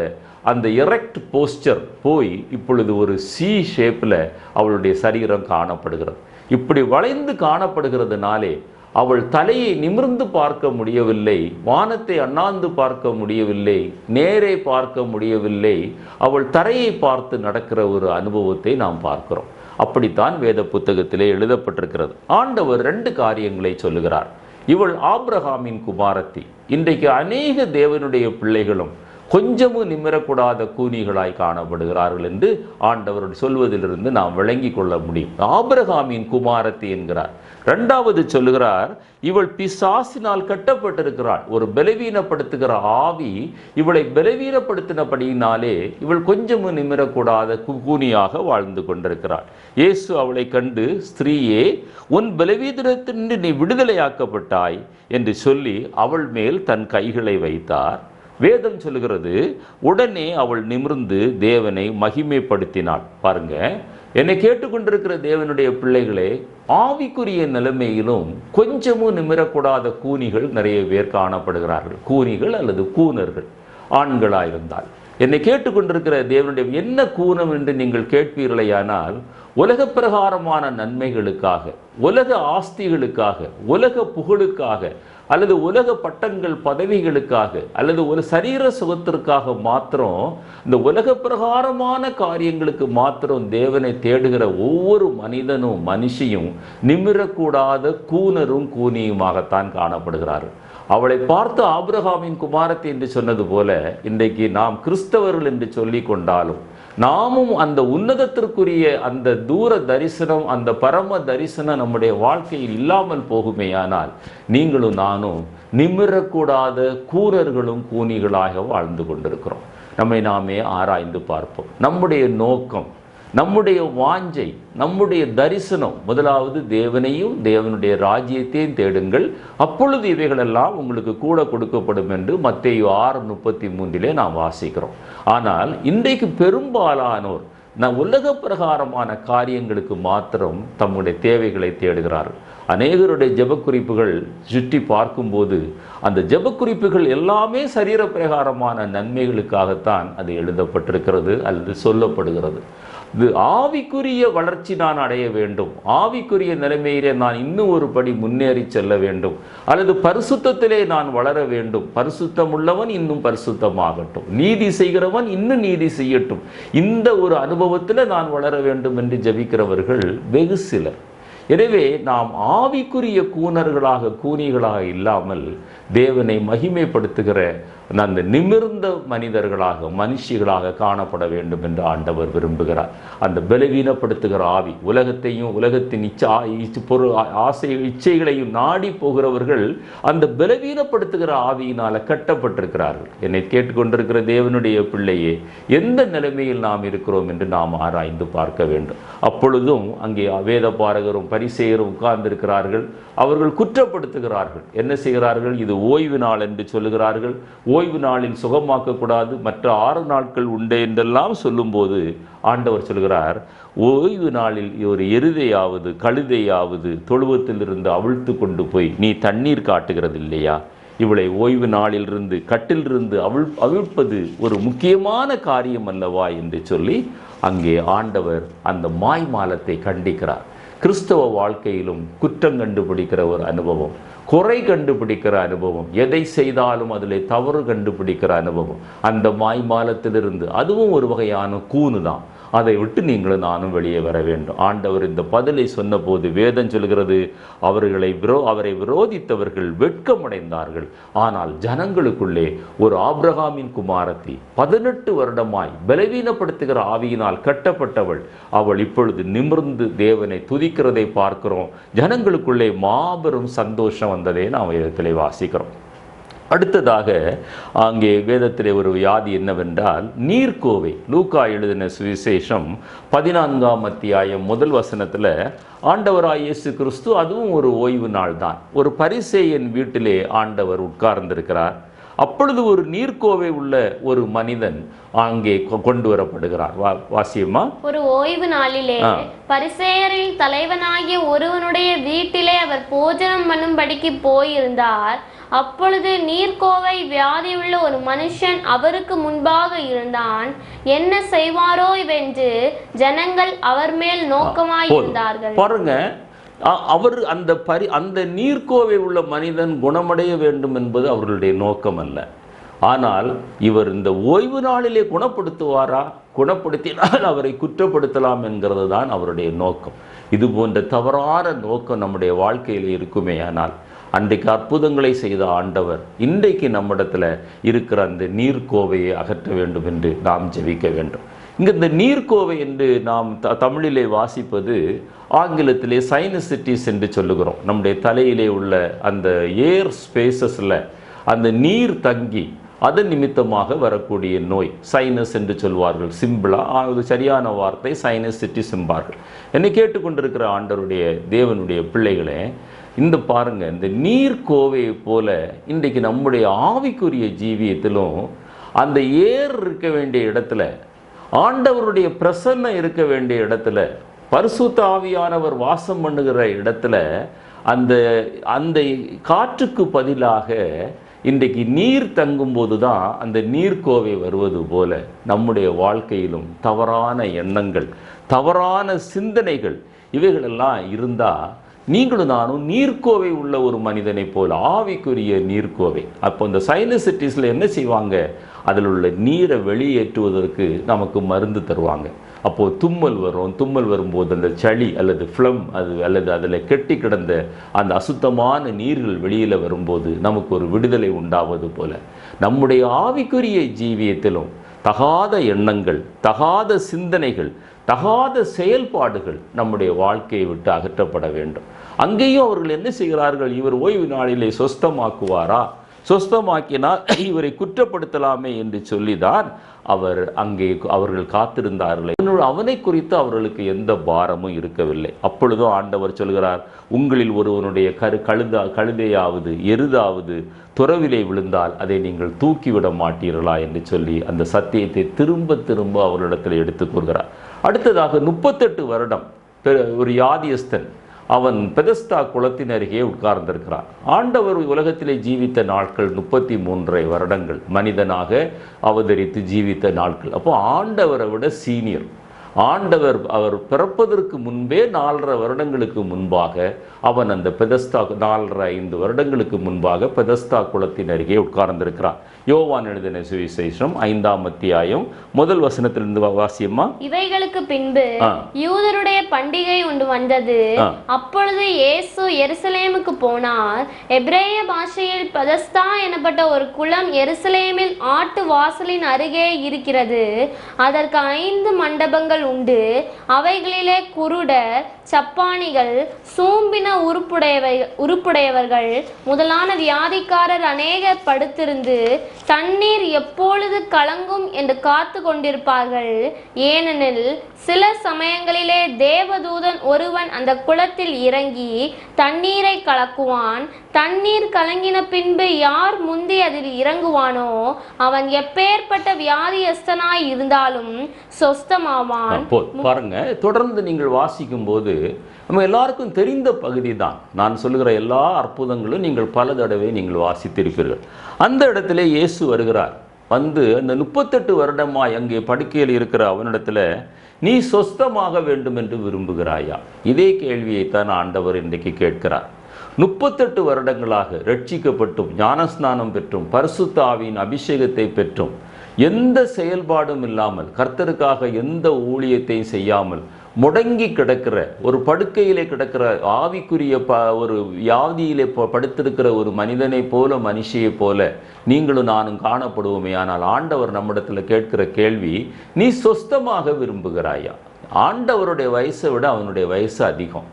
அந்த எரெக்ட் போஸ்டர் போய் இப்பொழுது ஒரு சி ஷேப்பில் அவளுடைய சரீரம் காணப்படுகிறது. இப்படி வளைந்து காணப்படுகிறதுனாலே அவள் தலையை நிமிர்ந்து பார்க்க முடியவில்லை, வானத்தை அண்ணாந்து பார்க்க முடியவில்லை, நேரே பார்க்க முடியவில்லை. அவள் தரையை பார்த்து நடக்கிற ஒரு அனுபவத்தை நாம் பார்க்கிறோம். அப்படித்தான் வேத புத்தகத்திலே எழுதப்பட்டிருக்கிறது. ஆண்டவர் 2 காரியங்களை சொல்லுகிறார். இவள் ஆபிரகாமின் குமாரத்தி. இன்றைக்கு அநேக தேவனுடைய பிள்ளைகளும் கொஞ்சமும் நிமிரக்கூடாத கூனிகளாய் காணப்படுகிறார்கள் என்று ஆண்டவர் சொல்வதிலிருந்து நாம் விளங்கி கொள்ள முடியும். ஆபிரகாமின் குமாரத்தி என்கிறார். 2வது சொல்லுகிறார், இவள் பிசாசினால் கட்டப்பட்டிருக்கிறாள். ஒரு பலவீனப்படுத்துகிற ஆவி இவளை பலவீனப்படுத்தினபடியினாலே இவள் கொஞ்சமும் நிமிரக்கூடாத கூனியாக வாழ்ந்து கொண்டிருக்கிறாள். இயேசு அவளை கண்டு, ஸ்திரீயே, உன் பலவீனத்தினின்று நீ விடுதலையாக்கப்பட்டாய் என்று சொல்லி அவள் மேல் தன் கைகளை வைத்தார். வேதம் சொல்லுகிறது, உடனே அவள் நிமிர்ந்து தேவனை மகிமைப்படுத்தினாள். பாருங்க, என்னை கேட்டுக்கொண்டிருக்கிற தேவனுடைய பிள்ளைகளே, ஆவிக்குரிய நிலைமையிலும் கொஞ்சமும் நிமிரக்கூடாத கூனிகள் நிறைய பேர் காணப்படுகிறார்கள். கூனிகள் அல்லது கூனர்கள் ஆண்களாயிருந்தால். என்னை கேட்டுக்கொண்டிருக்கிற தேவனுடைய என்ன கூனம் என்று நீங்கள் கேட்பீர்களேயானால், உலக பிரகாரமான நன்மைகளுக்காக, உலக ஆஸ்திகளுக்காக, உலக புகழுக்காக, அல்லது உலக பட்டங்கள் பதவிகளுக்காக, அல்லது ஒரு சரீர சுகத்திற்காக மாத்திரம், இந்த உலக பிரகாரமான காரியங்களுக்கு மாத்திரம் தேவனை தேடுகிற ஒவ்வொரு மனிதனும் மனுஷியும் நிமிரக்கூடாத கூனரும் கூனியுமாகத்தான் காணப்படுகிறார்கள். அவளை பார்த்து ஆபிரகாமின் குமாரத்தி என்று சொன்னது போல இன்றைக்கு நாம் கிறிஸ்தவர்கள் என்று சொல்லி கொண்டாலும் நாமும் அந்த உன்னதத்திற்குரிய அந்த தூர தரிசனம், அந்த பரம தரிசனம் நம்முடைய வாழ்க்கையில் இல்லாமல் போகுமேயானால் நீங்களும் நானும் நிமிரக்கூடாத கூரர்களும் கூனிகளாக வாழ்ந்து கொண்டிருக்கிறோம். நம்மை நாமே ஆராய்ந்து பார்ப்போம். நம்முடைய நோக்கம், நம்முடைய வாஞ்சை, நம்முடைய தரிசனம் முதலாவது தேவனையும் தேவனுடைய ராஜ்யத்தையும் தேடுங்கள், அப்பொழுது இவைகளெல்லாம் உங்களுக்கு கூட கொடுக்கப்படும் என்று மத்தேயு 6:33 நாம் வாசிக்கிறோம். ஆனால் இன்றைக்கு பெரும்பாலானோர் உலக பிரகாரமான காரியங்களுக்கு மாத்திரம் தம்முடைய தேவைகளை தேடுகிறார்கள். அநேகருடைய ஜெபக்குறிப்புகள் சுற்றி பார்க்கும்போது அந்த ஜெபக்குறிப்புகள் எல்லாமே சரீர பிரகாரமான நன்மைகளுக்காகத்தான் அது எழுதப்பட்டிருக்கிறது அல்லது சொல்லப்படுகிறது. இது ஆவிக்குரிய வளர்ச்சி நான் அடைய வேண்டும், ஆவிக்குரிய நிலைமையிலே நான் இன்னும் ஒரு படி முன்னேறி செல்ல வேண்டும், அல்லது பரிசுத்தத்திலே நான் வளர வேண்டும், பரிசுத்தம் உள்ளவன் இன்னும் பரிசுத்தமாகட்டும், நீதி செய்கிறவன் இன்னும் நீதி செய்யட்டும், இந்த ஒரு அனுபவத்தில் நான் வளர வேண்டும் என்று ஜெபிக்கிறவர்கள் வெகு சிலர். எனவே நாம் ஆவிக்குரிய கூனர்களாக கூனிகளாக இல்லாமல் தேவனை மகிமைப்படுத்துகிற அந்த நிமிர்ந்த மனிதர்களாக மனுஷிகளாக காணப்பட வேண்டும் என்று ஆண்டவர் விரும்புகிறார். அந்த பலவீனப்படுத்துகிற ஆவி, உலகத்தையும் உலகத்தின் இச்சைகளையும் நாடி போகிறவர்கள் அந்த பலவீனப்படுத்துகிற ஆவியினால கட்டப்பட்டிருக்கிறார்கள். என்னை கேட்டுக்கொண்டிருக்கிற தேவனுடைய பிள்ளையே, எந்த நிலைமையில் நாம் இருக்கிறோம் என்று நாம் ஆராய்ந்து பார்க்க வேண்டும். அப்பொழுதும் அங்கே வேத பாரகரும் பரிசேயரும் உட்கார்ந்திருக்கிறார்கள். அவர்கள் குற்றப்படுத்துகிறார்கள். என்ன செய்கிறார்கள்? இது ஓய்வு நாள் என்று சொல்லுகிறார்கள். ஓய்வு நாளில் சுகமாக்கக்கூடாது, மற்ற 6 நாட்கள் உண்டு என்றெல்லாம் சொல்லும்போது ஆண்டவர் சொல்கிறார், ஓய்வு நாளில் ஒரு எருதையாவது கழுதையாவது தொழுவத்திலிருந்து அவிழ்த்து கொண்டு போய் நீ தண்ணீர் காட்டுகிறது இல்லையா? இவளை ஓய்வு நாளிலிருந்து கட்டிலிருந்து அவிழ்ப்பது ஒரு முக்கியமான காரியம் அல்லவா என்று சொல்லி அங்கே ஆண்டவர் அந்த மாய்மாலத்தை கண்டிக்கிறார். கிறிஸ்தவ வாழ்க்கையிலும் குற்றம் கண்டுபிடிக்கிற ஒரு அனுபவம், குறை கண்டுபிடிக்கிற அனுபவம், எதை செய்தாலும் அதில் தவறு கண்டுபிடிக்கிற அனுபவம், அந்த மாய்மாலத்திலிருந்து அதுவும் ஒரு வகையான கூனு தான். அதை விட்டு நீங்களும் நானும் வெளியே வர வேண்டும். ஆண்டவர் இந்த பதிலை சொன்ன போது வேதம் சொல்கிறது, அவரை விரோதித்தவர்கள் வெட்கமடைந்தார்கள். ஆனால் ஜனங்களுக்குள்ளே ஒரு ஆபிரகாமின் குமாரத்தி 18 வருடமாய் பலவீனப்படுத்துகிற ஆவியினால் கட்டப்பட்டவள், அவள் இப்பொழுது நிமிர்ந்து தேவனை துதிக்கிறதை பார்க்கிறோம். ஜனங்களுக்குள்ளே மாபெரும் சந்தோஷம் வந்ததை நாம் வேதத்திலே வாசிக்கிறோம். அடுத்ததாக அங்கே வேதத்திலே ஒரு வியாதி என்னவென்றால் நீர்க்கோவை. லூக்கா எழுதின சுவிசேஷம் 14ஆம் அத்தியாயம் 1 வசனத்தில் ஆண்டவராய் இயேசு கிறிஸ்து, அதுவும் ஒரு ஓய்வு நாள் தான், ஒரு பரிசேயன் வீட்டிலே ஆண்டவர் உட்கார்ந்திருக்கிறார். அப்பொழுது ஒரு நீர்க்கோவை உள்ள ஒரு மனிதன் அங்கே கொண்டு வரப்படுகிறார். வாசியம்மா. ஒரு
ஓய்வு நாளிலே பரிசேயரில் தலைவனாகிய ஒருவனுடைய வீட்டிலே அவர் போஜனம் பண்ணும்படிக்கு போயிருந்தார். அப்பொழுது நீர்க்கோவை வியாதியுள்ள ஒரு மனுஷன் அவருக்கு முன்பாக இருந்தான். என்ன செய்வாரோ என்று ஜனங்கள் அவர் மேல் நோக்கமாயிருந்தார்கள்.
பாருங்க, அவர் அந்த நீர்க்கோவை உள்ள மனிதன் குணமடைய வேண்டும் என்பது அவர்களுடைய நோக்கம் அல்ல. ஆனால் இவர் இந்த ஓய்வு நாளிலே குணப்படுத்துவாரா, குணப்படுத்தினால் அவரை குற்றப்படுத்தலாம் என்கிறது தான் அவருடைய நோக்கம். இது போன்ற தவறான நோக்கம் நம்முடைய வாழ்க்கையில் இருக்குமே. ஆனால் அன்றைக்கு அற்புதங்களை செய்த ஆண்டவர் இன்றைக்கு நம்மிடத்தில் இருக்கிற அந்த நீர்க்கோவையை அகற்ற வேண்டும் என்று நாம் ஜெபிக்க வேண்டும். இங்கே இந்த நீர்க்கோவை என்று நாம் தமிழிலே வாசிப்பது ஆங்கிலத்திலே சைனசிட்டிஸ் என்று சொல்லுகிறோம். நம்முடைய தலையிலே உள்ள அந்த ஏர் ஸ்பேசஸில் அந்த நீர் தங்கி அதன் நிமித்தமாக வரக்கூடிய நோய் சைனஸ் என்று சொல்வார்கள். சிம்பிளாக சரியான வார்த்தை சைனசிட்டிஸ் என்பார்கள். என்னை கேட்டுக்கொண்டிருக்கிற ஆண்டவருடைய தேவனுடைய பிள்ளைகளே, இந்த பாருங்க, இந்த நீர்க்கோவையை போல இன்றைக்கு நம்முடைய ஆவிக்குரிய ஜீவியத்திலும் அந்த ஏர் இருக்க வேண்டிய இடத்துல, ஆண்டவருடைய பிரசன்னம் இருக்க வேண்டிய இடத்துல, பரிசுத்த ஆவியானவர் வாசம் பண்ணுகிற இடத்துல அந்த காற்றுக்கு பதிலாக இன்றைக்கு நீர் தங்கும்போது தான் அந்த நீர்க்கோவை வருவது போல நம்முடைய வாழ்க்கையிலும் தவறான எண்ணங்கள், தவறான சிந்தனைகள் இவைகளெல்லாம் இருந்தால் நீங்களும் நானும் நீர்க்கோவை உள்ள ஒரு மனிதனை போல், ஆவிக்குரிய நீர்க்கோவை. அப்போ இந்த சைனசிட்டிஸில் என்ன செய்வாங்க, அதில் உள்ள நீரை வெளியேற்றுவதற்கு நமக்கு மருந்து தருவாங்க. அப்போது தும்மல் வரும். தும்மல் வரும்போது அந்த சளி அல்லது ஃப்ளம் அல்லது அதில் கெட்டி கிடந்த அந்த அசுத்தமான நீர்கள் வெளியில் வரும்போது நமக்கு ஒரு விடுதலை உண்டாவது போல நம்முடைய ஆவிக்குரிய ஜீவியத்திலும் தகாத எண்ணங்கள், தகாத சிந்தனைகள், தகாத செயல்பாடுகள் நம்முடைய வாழ்க்கையை விட்டு அகற்றப்பட வேண்டும். அங்கேயும் அவர்கள் என்ன செய்கிறார்கள், இவர் ஓய்வு நாளிலே சொஸ்தமாக்குவாரா, சொஸ்தமாக்கினால் இவரை குற்றப்படுத்தலாமே என்று சொல்லிதான் அவர்கள் காத்திருந்தார்கள். அவனை குறித்து அவர்களுக்கு எந்த பாரமும் இருக்கவில்லை. அப்பொழுதும் ஆண்டவர் சொல்கிறார், உங்களில் ஒருவனுடைய கழுதையாவது எருதாவது துறவிலே விழுந்தால் அதை நீங்கள் தூக்கிவிட மாட்டீர்களா என்று சொல்லி அந்த சத்தியத்தை திரும்ப திரும்ப அவர்களிடத்தில் எடுத்துக் கொள்கிறார். அடுத்ததாக 38 வருடம் ஒரு யாதியஸ்தன் அவன் பெதஸ்தா குளத்தின் அருகே உட்கார்ந்திருக்கிறான். ஆண்டவர் உலகத்திலே ஜீவித்த நாட்கள் 33 வருடங்கள், மனிதனாக அவதரித்து ஜீவித்த நாட்கள். அப்போ ஆண்டவரை விட சீனியர். ஆண்டவர் அவர் பிறப்பதற்கு முன்பே 4.5 வருடங்களுக்கு முன்பாக அவன் அந்த பெதஸ்தா 4.5 வருடங்களுக்கு முன்பாக பெதஸ்தா குளத்தின் அருகே உட்கார்ந்திருக்கிறான். யோவான் எழுதின சுவிசேஷம் 5ஆம் அத்தியாயம் 1 வசனத்திலிருந்து வாசியம்மா.
இவைகளுக்கு பின்பு யூதருடைய பண்டிகை ஒன்று வந்தது. அப்பொழுது இயேசு எருசலேமுக்கு போனார். எபிரேய பாஷையில் பெதஸ்தா எனப்பட்ட ஒரு குளம் எருசலேமில் ஆட்டு வாசலின் அருகே இருக்கிறது. அதற்கு 5 மண்டபங்கள் உண்டு. அவைகளிலே குருடர், சப்பானிகள், சூம்பின உருப்புடையவர்கள் முதலான வியாதிக்காரர் அநேகர் படுத்திருந்து தண்ணீர் எப்பொழுது கலங்கும் என்று காத்து கொண்டிருப்பார்கள். ஏனெனில் சில சமயங்களிலே தேவதூதன் ஒருவன் அந்த குளத்தில் இறங்கி தண்ணீரை கலக்குவான். தண்ணீர் கலங்கின பின்பு யார் முந்தி அதில் இறங்குவானோ அவன் எப்பேற்பட்ட வியாதியஸ்தனாய் இருந்தாலும் சொஸ்தமாவான்.
பாருங்க, தொடர்ந்து நீங்கள் வாசிக்கும் போது நம்ம எல்லாருக்கும் தெரிந்த பகுதி தான். நான் சொல்லுகிற எல்லா அற்புதங்களும் நீங்கள் பல தடவை நீங்கள் வாசித்திருப்பீர்கள். அந்த இடத்துல இயேசு வருகிறார். வந்து அந்த 38 வருடமாய் அங்கே படுக்கையில் இருக்கிற அவனிடத்துல, நீ சொஸ்தமாக வேண்டும் என்று விரும்புகிறாயா? இதே கேள்வியைத்தான் ஆண்டவர் இன்றைக்கு கேட்கிறார். 38 வருடங்களாக ரட்சிக்கப்பட்டும் ஞானஸ்நானம் பெற்றும் பரிசுத்த ஆவியின் அபிஷேகத்தை பெற்றும் எந்த செயல்பாடும் இல்லாமல், கர்த்தருக்காக எந்த ஊழியத்தையும் செய்யாமல் முடங்கி கிடக்கிற ஒரு படுக்கையிலே கிடக்கிற ஆவிக்குரிய ஒரு வியாதியிலே படுத்திருக்கிற ஒரு மனிதனை போல, மனுஷியை போல நீங்களும் நானும் காணப்படுவோமே. ஆனால் ஆண்டவர் நம்மிடத்தில் கேட்கிற கேள்வி, நீ சொஸ்தமாக விரும்புகிறாயா? ஆண்டவருடைய வயசை விட அவனுடைய வயசு அதிகம்.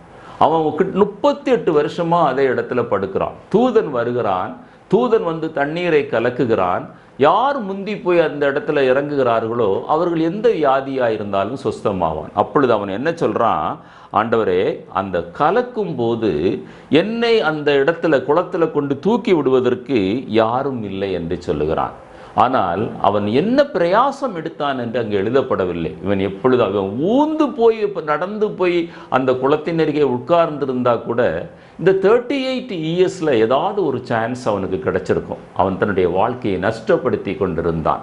அவன் 38 வருஷமா அதே இடத்துல படுக்கிறான். தூதன் வருகிறான். தூதன் வந்து தண்ணீரை கலக்குகிறான். யார் முந்தி போய் அந்த இடத்துல இறங்குகிறார்களோ அவர்கள் எந்த வியாதியாக இருந்தாலும் சொஸ்தமாவான். அப்பொழுது அவன் என்ன சொல்கிறான், ஆண்டவரே, அந்த கலக்கும் போது என்னை அந்த இடத்துல குளத்தில் கொண்டு தூக்கி விடுவதற்கு யாரும் இல்லை என்று சொல்லுகிறான். ஆனால் அவன் என்ன பிரயாசம் எடுத்தான் என்று அங்கே எழுதப்படவில்லை. இவன் எப்பொழுது அவன் ஊந்து போய் நடந்து போய் அந்த குளத்தின் அருகே உட்கார்ந்திருந்தா கூட இந்த 38 இயர்ஸில் ஏதாவது ஒரு சான்ஸ் அவனுக்கு கிடைச்சிருக்கும். அவன் தன்னுடைய வாழ்க்கையை நஷ்டப்படுத்தி கொண்டிருந்தான்.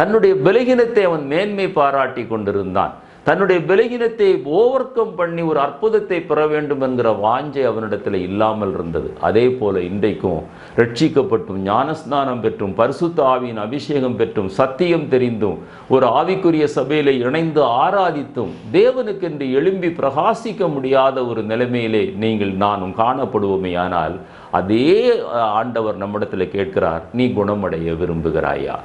தன்னுடைய பலகீனத்தை அவன் மேன்மை பாராட்டி கொண்டிருந்தான். தன்னுடைய பலகீனத்தை ஓவர் கம் பண்ணி ஒரு அற்புதத்தை பெற வேண்டும் என்கிற வாஞ்சை அவனிடத்தில் இல்லாமல் இருந்தது. அதே போல இன்றைக்கும் ரட்சிக்கப்பட்டும் ஞானஸ்நானம் பெற்றும் பரிசுத்த ஆவியின் அபிஷேகம் பெற்றும் சத்தியம் தெரிந்தும் ஒரு ஆவிக்குரிய சபையிலே இணைந்து ஆராதித்தும் தேவனுக்கென்று எழும்பி பிரகாசிக்க முடியாத ஒரு நிலைமையிலே நீங்கள் நானும் காணப்படுவோமே. ஆனால் அதே ஆண்டவர் நம்மிடத்தில் கேட்கிறார், நீ குணமடைய விரும்புகிறாயா?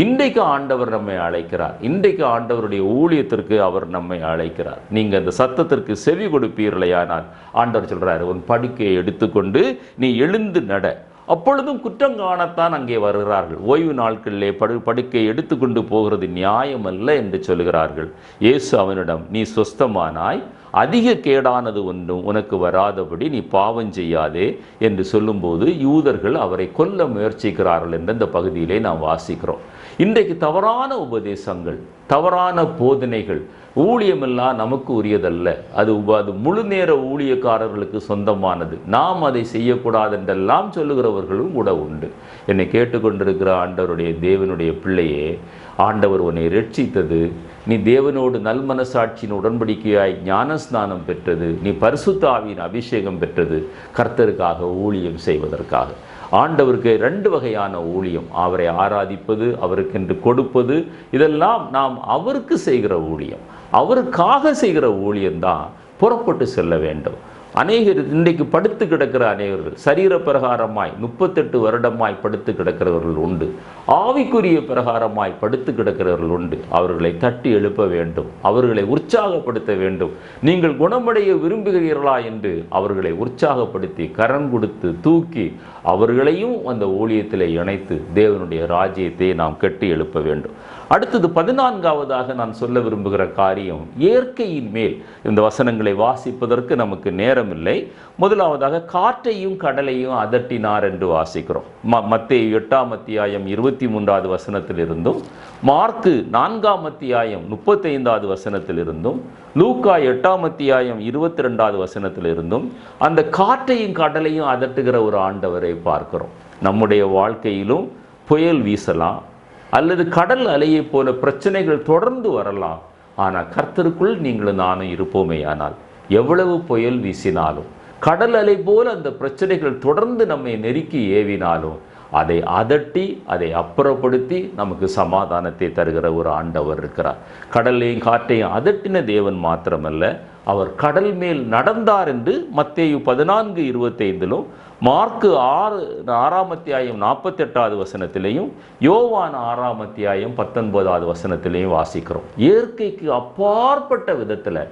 இன்றைக்கு ஆண்டவர் நம்மை அழைக்கிறார். இன்றைக்கு ஆண்டவருடைய ஊழியத்திற்கு அவர் நம்மை அழைக்கிறார். நீங்கள் அந்த சத்தத்திற்கு செவி கொடுப்பீர்களேயானால் ஆண்டவர் சொல்கிறார், உன் படுக்கையை எடுத்துக்கொண்டு நீ எழுந்து நட. அப்பொழுதும் குற்றம் காணத்தான் அங்கே வருகிறார்கள். ஓய்வு நாட்களிலே படுக்கையை எடுத்துக்கொண்டு போகிறது நியாயம் அல்ல என்று சொல்கிறார்கள். இயேசு அவனிடம், நீ சொஸ்தமானாய், அதிக கேடானது ஒன்றும் உனக்கு வராதபடி நீ பாவம் செய்யாதே என்று சொல்லும்போது யூதர்கள் அவரை கொல்ல முயற்சிக்கிறார்கள் என்ற இந்த பகுதியிலே நாம் வாசிக்கிறோம். இன்றைக்கு தவறான உபதேசங்கள், தவறான போதனைகள், ஊழியமெல்லாம் நமக்கு உரியதல்ல, அது முழு நேர ஊழியக்காரர்களுக்கு சொந்தமானது, நாம் அதை செய்யக்கூடாது என்றெல்லாம் சொல்லுகிறவர்களும் கூட உண்டு. என்னை கேட்டுக்கொண்டிருக்கிற ஆண்டவருடைய தேவனுடைய பிள்ளையே, ஆண்டவர் உன்னை ரட்சித்தது, நீ தேவனோடு நல்மனசாட்சியின் உடன்படிக்கையாய் ஞானஸ்நானம் பெற்றது, நீ பரிசுத்த ஆவியின் அபிஷேகம் பெற்றது கர்த்தருக்காக ஊழியம் செய்வதற்காக. ஆண்டவருக்கு 2 வகையான ஊழியம், அவரை ஆராதிப்பது, அவருக்கென்று கொடுப்பது, இதெல்லாம் நாம் அவருக்கு செய்கிற ஊழியம். அவருக்காக செய்கிற ஊழியம்தான் புறப்பட்டு செல்ல வேண்டும். அநேகர் இன்றைக்கு படுத்து கிடக்கிற அநேகர்கள் சரீர பிரகாரமாய் 38 வருடமாய் படுத்து கிடக்கிறவர்கள் உண்டு. ஆவிக்குரிய பிரகாரமாய் படுத்து கிடக்கிறவர்கள் உண்டு. அவர்களை தட்டி எழுப்ப வேண்டும், அவர்களை உற்சாகப்படுத்த வேண்டும். நீங்கள் குணமடைய விரும்புகிறீர்களா என்று அவர்களை உற்சாகப்படுத்தி கரம் கொடுத்து தூக்கி அவர்களையும் அந்த ஊழியத்தில் இணைத்து தேவனுடைய ராஜ்யத்தை நாம் கட்டி எழுப்ப வேண்டும். அடுத்தது 14வதாக நான் சொல்ல விரும்புகிற காரியம், இயற்கையின் மேல் இந்த வசனங்களை வாசிப்பதற்கு நமக்கு நேரம் இல்லை. முதலாவதாக காற்றையும் கடலையும் அதட்டினார் என்று வாசிக்கிறோம். மத்தேயு 8ஆம் அத்தியாயம் 23வது வசனத்திலிருந்தும், மார்க்கு 4ஆம் அத்தியாயம் 35வது வசனத்திலிருந்தும், லூக்கா 8ஆம் அத்தியாயம் 22வது வசனத்திலிருந்தும் அந்த காற்றையும் கடலையும் அதட்டுகிற ஒரு ஆண்டவரை பார்க்கிறோம். நம்முடைய வாழ்க்கையிலும் புயல் வீசலாம், அல்லது கடல் அலையை போல பிரச்சனைகள் தொடர்ந்து வரலாம். ஆனால் கர்த்தருக்குள் நீங்களும் நானும் இருப்போமேயானால் எவ்வளவு புயல் வீசினாலும், கடல் அலை போல அந்த பிரச்சனைகள் தொடர்ந்து நம்மை நெருக்கி ஏவினாலும், அதை அதட்டி அதை அப்புறப்படுத்தி நமக்கு சமாதானத்தை தருகிற ஒரு ஆண்டவர் இருக்கிறார். கடலையும் காற்றையும் அதட்டின தேவன் மாத்திரமல்ல, அவர் கடல் மேல் நடந்தார் என்று மத்தேயு 14:25 மார்க்கு 6ஆம் அத்தியாயம் 48வது வசனத்திலையும் யோவான் 6ஆம் அத்தியாயம் 19வது வசனத்திலையும் வாசிக்கிறோம். இயற்கைக்கு அப்பாற்பட்ட விதத்தில்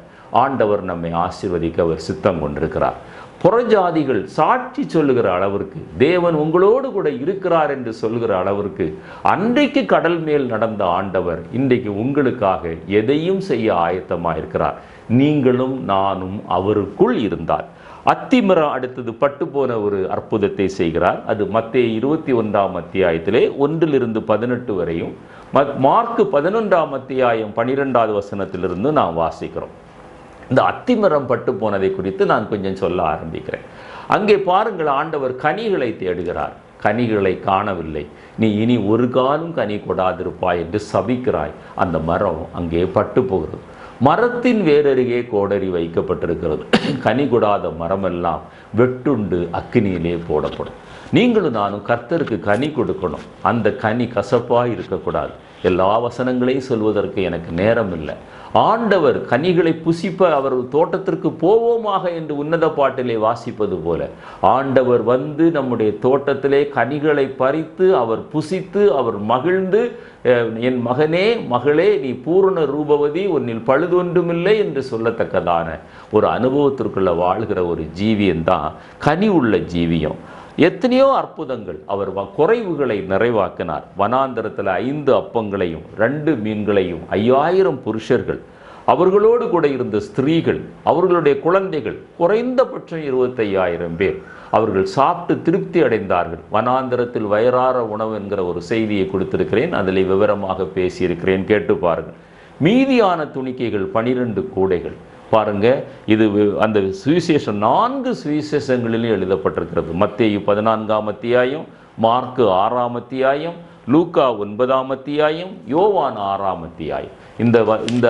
ஆண்டவர் நம்மை ஆசீர்வதிக்க அவர் சித்தம் கொண்டிருக்கிறார். புறஜாதிகள் சாட்சி சொல்லுகிற அளவிற்கு, தேவன் உங்களோடு கூட இருக்கிறார் என்று சொல்கிற அளவிற்கு அன்றைக்கு கடல் மேல் நடந்த ஆண்டவர் இன்றைக்கு உங்களுக்காக எதையும் செய்ய ஆயத்தமாயிருக்கிறார். நீங்களும் நானும் அவருக்குள் இருந்தார். அத்திமரம் அடுத்தது பட்டு போன ஒரு அற்புதத்தை செய்கிறார். அது மத்தேயு 21ஆம் அத்தியாயத்திலே 1-18 வரையும், மார்க்கு 11ஆம் அத்தியாயம் 12வது வசனத்திலிருந்து நாம் வாசிக்கிறோம். இந்த அத்திமரம் பட்டு போனதை குறித்து நான் கொஞ்சம் சொல்ல ஆரம்பிக்கிறேன். அங்கே பாருங்கள், ஆண்டவர் கனிகளை தேடுகிறார். கனிகளை காணவில்லை. நீ இனி ஒரு காலும் கனி கொடாதிருப்பாய் என்று சபிக்கிறாய். அந்த மரம் அங்கே பட்டு போகிறது. மரத்தின் வேரருகே கோடரி வைக்கப்பட்டிருக்கிறது. கனி கொடாத மரமெல்லாம் வெட்டுண்டு அக்கினியிலே போடப்படும். நீங்களும் நானும் கர்த்தருக்கு கனி கொடுக்கணும். அந்த கனி கசப்பாக இருக்கக்கூடாது. எல்லா வசனங்களையும் சொல்வதற்கு எனக்கு நேரம் இல்லை. ஆண்டவர் கனிகளை புசிப்ப அவர் தோட்டத்திற்கு போவோமாக என்று உன்னத பாட்டிலே வாசிப்பது போல, ஆண்டவர் வந்து நம்முடைய தோட்டத்திலே கனிகளை பறித்து அவர் புசித்து அவர் மகிழ்ந்து, என் மகனே மகளே நீ பூரண ரூபவதி, உன்னில் பழுதொன்றுமில்லை என்று சொல்லத்தக்கதான ஒரு அனுபவத்திற்குள்ள வாழ்கிற ஒரு ஜீவியம்தான் கனி உள்ள ஜீவியம். எத்தனையோ அற்புதங்கள், அவர் குறைவுகளை நிறைவாக்கினார். வனாந்தரத்தில் 5 அப்பங்களையும் 2 மீன்களையும் 5000 புருஷர்கள், அவர்களோடு கூட இருந்த ஸ்திரீகள், அவர்களுடைய குழந்தைகள், குறைந்தபட்சம் 25,000 பேர் அவர்கள் சாப்பிட்டு திருப்தி அடைந்தார்கள். வனாந்தரத்தில் வயிறார உணவு என்கிற ஒரு செய்தியை கொடுத்திருக்கிறேன், அதில் விவரமாக பேசியிருக்கிறேன், கேட்டு பாருங்கள். மீதியான துணிக்கைகள் 12 கூடைகள். பாருங்க, இது அந்த சுவிசேஷம் 4 சுவிசேஷங்களிலும் எழுதப்பட்டிருக்கிறது. மத்தேயு 14ஆம் அத்தியாயம், மார்க்கு 6ஆம் அத்தியாயம், லூக்கா 9ஆம் அத்தியாயம், யோவான் 6ஆம் அத்தியாயம். இந்த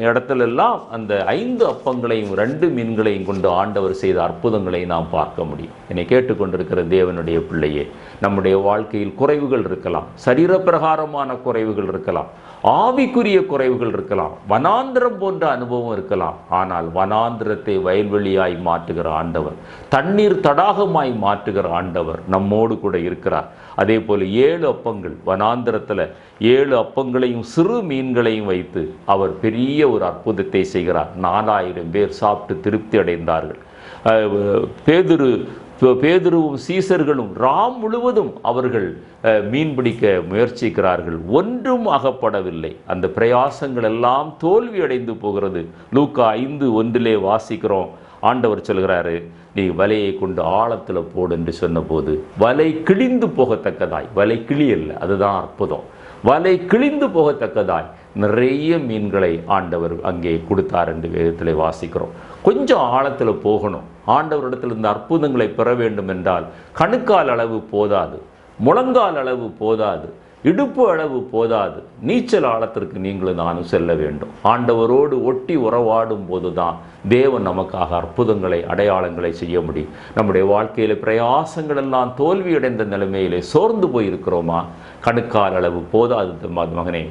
இடத்துலெல்லாம் அந்த 5 அப்பங்களையும் 2 மீன்களையும் கொண்டு ஆண்டவர் செய்த அற்புதங்களை நாம் பார்க்க முடியும். என்னை கேட்டுக்கொண்டிருக்கிற தேவனுடைய பிள்ளையே, நம்முடைய வாழ்க்கையில் குறைவுகள் இருக்கலாம், சரீர பிரகாரமான குறைவுகள் இருக்கலாம், ஆவிக்குரிய குறைவுகள் இருக்கலாம், வனாந்திரம் போன்ற அனுபவம் இருக்கலாம். ஆனால் வனாந்திரத்தை வயல்வெளியாய் மாற்றுகிற ஆண்டவர், தண்ணீர் தடாகமாய் மாற்றுகிற ஆண்டவர் நம்மோடு கூட இருக்கிறார். அதே போல 7 அப்பங்கள் வனாந்திரத்தில் 7 அப்பங்களையும் சிறு மீன்களையும் வைத்து அவர் பெரிய ஒரு அற்புதத்தை செய்கிறார். 4000 பேர் சாப்பிட்டு திருப்தி அடைந்தார்கள். பேதுருவும் சீசர்களும் ராம் முழுவதும் அவர்கள் மீன் பிடிக்க முயற்சிக்கிறார்கள். ஒன்றும் அகப்படவில்லை. அந்த பிரயாசங்கள் எல்லாம் தோல்வி அடைந்து போகிறது. லூக்கா 5:1 வாசிக்கிறோம். ஆண்டவர் சொல்கிறாரு, நீ வலையை கொண்டு ஆழத்தில் போடு என்று சொன்னபோது வலை கிழிந்து போகத்தக்கதாய், வலை கிளியல்ல, அதுதான் அற்புதம். வலை கிழிந்து போகத்தக்கதாய் நிறைய மீன்களை ஆண்டவர் அங்கே கொடுத்தார் என்று வேதத்தில் வாசிக்கிறோம். கொஞ்சம் ஆழத்தில் போகணும். ஆண்டவரிடத்தில் இந்த அற்புதங்களை பெற வேண்டும் என்றால் கணுக்கால் அளவு போதாது, முழங்கால் அளவு போதாது, இடுப்பு அளவு போதாது, நீச்சல் ஆழத்திற்கு நீங்களும் நானும் செல்ல வேண்டும். ஆண்டவரோடு ஒட்டி உறவாடும் போதுதான் தேவன் நமக்காக அற்புதங்களை அடையாளங்களை செய்ய முடியும். நம்முடைய வாழ்க்கையில் பிரயாசங்கள் எல்லாம் தோல்வியடைந்த நிலைமையிலே சோர்ந்து போயிருக்கிறோமா? கணுக்கால் அளவு போதாது மகனே,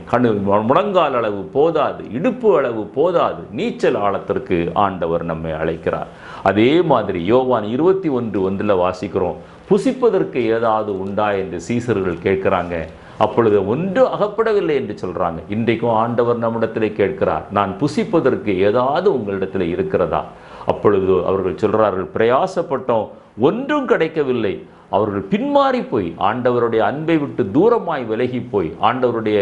முழங்கால் அளவு போதாது, இடுப்பு அளவு போதாது, நீச்சல் ஆழத்திற்கு ஆண்டவர் நம்மை அழைக்கிறார். அதே மாதிரி யோவான் 21:1 வாசிக்கிறோம், புசிப்பதற்கு ஏதாவது உண்டா என்று சீசர்கள் கேட்கிறாங்க. அப்பொழுது ஒன்று அகப்படவில்லை என்று சொல்றாங்க. இன்றைக்கும் ஆண்டவர் நம்மிடத்திலே கேட்கிறார், நான் புசிப்பதற்கு ஏதாவது உங்களிடத்தில் இருக்கிறதா? அப்பொழுது அவர்கள் சொல்றார்கள், பிரயாசப்பட்டோம், ஒன்றும் கிடைக்கவில்லை. அவர்கள் பின்மாறி போய் ஆண்டவருடைய அன்பை விட்டு தூரமாய் விலகி போய் ஆண்டவருடைய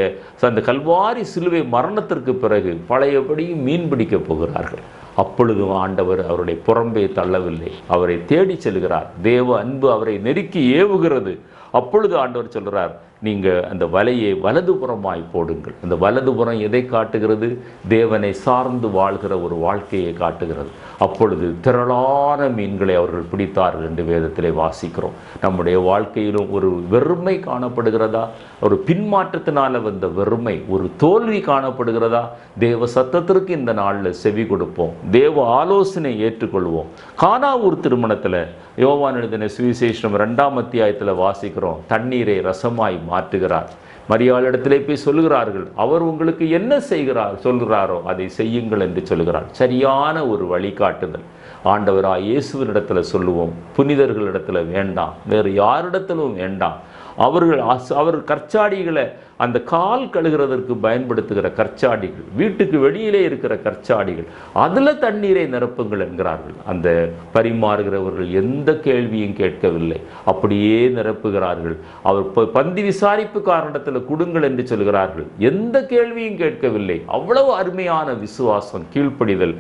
அந்த கல்வாரி சிலுவை மரணத்திற்கு பிறகு பழையபடி மீன் பிடிக்க போகிறார்கள். அப்பொழுதும் ஆண்டவர் அவருடைய புறம்பே தள்ளவில்லை, அவரை தேடி செல்கிறார். தேவ அன்பு அவரை நெருக்கி ஏவுகிறது. அப்பொழுது ஆண்டவர் சொல்கிறார், நீங்கள் அந்த வலையை வலதுபுறமாய் போடுங்கள். அந்த வலதுபுறம் எதை காட்டுகிறது? தேவனை சார்ந்து வாழ்கிற ஒரு வாழ்க்கையை காட்டுகிறது. அப்பொழுது திரளான மீன்களை அவர்கள் பிடித்தார்கள் என்று வேதத்திலே வாசிக்கிறோம். நம்முடைய வாழ்க்கையிலும் ஒரு வெறுமை காணப்படுகிறதா? ஒரு பின்மாற்றத்தினால வந்த வெறுமை, ஒரு தோல்வி காணப்படுகிறதா? தேவ சத்தத்திற்கு இந்த நாளில் செவி கொடுப்போம், தேவ ஆலோசனை ஏற்றுக்கொள்வோம். கானாவூர் திருமணத்தில் யோவான் எழுதின சுவிசேஷம் 2ஆம் அத்தியாயத்தில் வாசிக்கிறோம், தண்ணீரை ரசமாய் மாற்றுகிறார். மரியாளிடத்திலே போய் சொல்லுகிறார்கள், அவர் உங்களுக்கு என்ன சொல்கிறாரோ அதை செய்யுங்கள் என்று சொல்கிறார். சரியான ஒரு வழிகாட்டுதல் ஆண்டவராய் இயேசுவினிடத்தில் சொல்லுவோம். புனிதர்களிடத்தில் வேண்டாம், வேறு யாரிடத்திலும் வேண்டாம். அவர் கற்சாடிகளை, அந்த கால் கழுகிறதற்கு பயன்படுத்துகிற கற்சாடிகள், வீட்டுக்கு வெளியிலே இருக்கிற கற்சாடிகள், அதில் தண்ணீரை நிரப்புங்கள் என்கிறார்கள். அந்த பரிமாறுகிறவர்கள் எந்த கேள்வியும் கேட்கவில்லை, அப்படியே நிரப்புகிறார்கள். அவர் பந்தி விசாரிப்புக்காரனிடத்தில் கொடுங்கள் என்று சொல்கிறார்கள், எந்த கேள்வியும் கேட்கவில்லை. அவ்வளவு அருமையான விசுவாசம், கீழ்ப்படிதல்.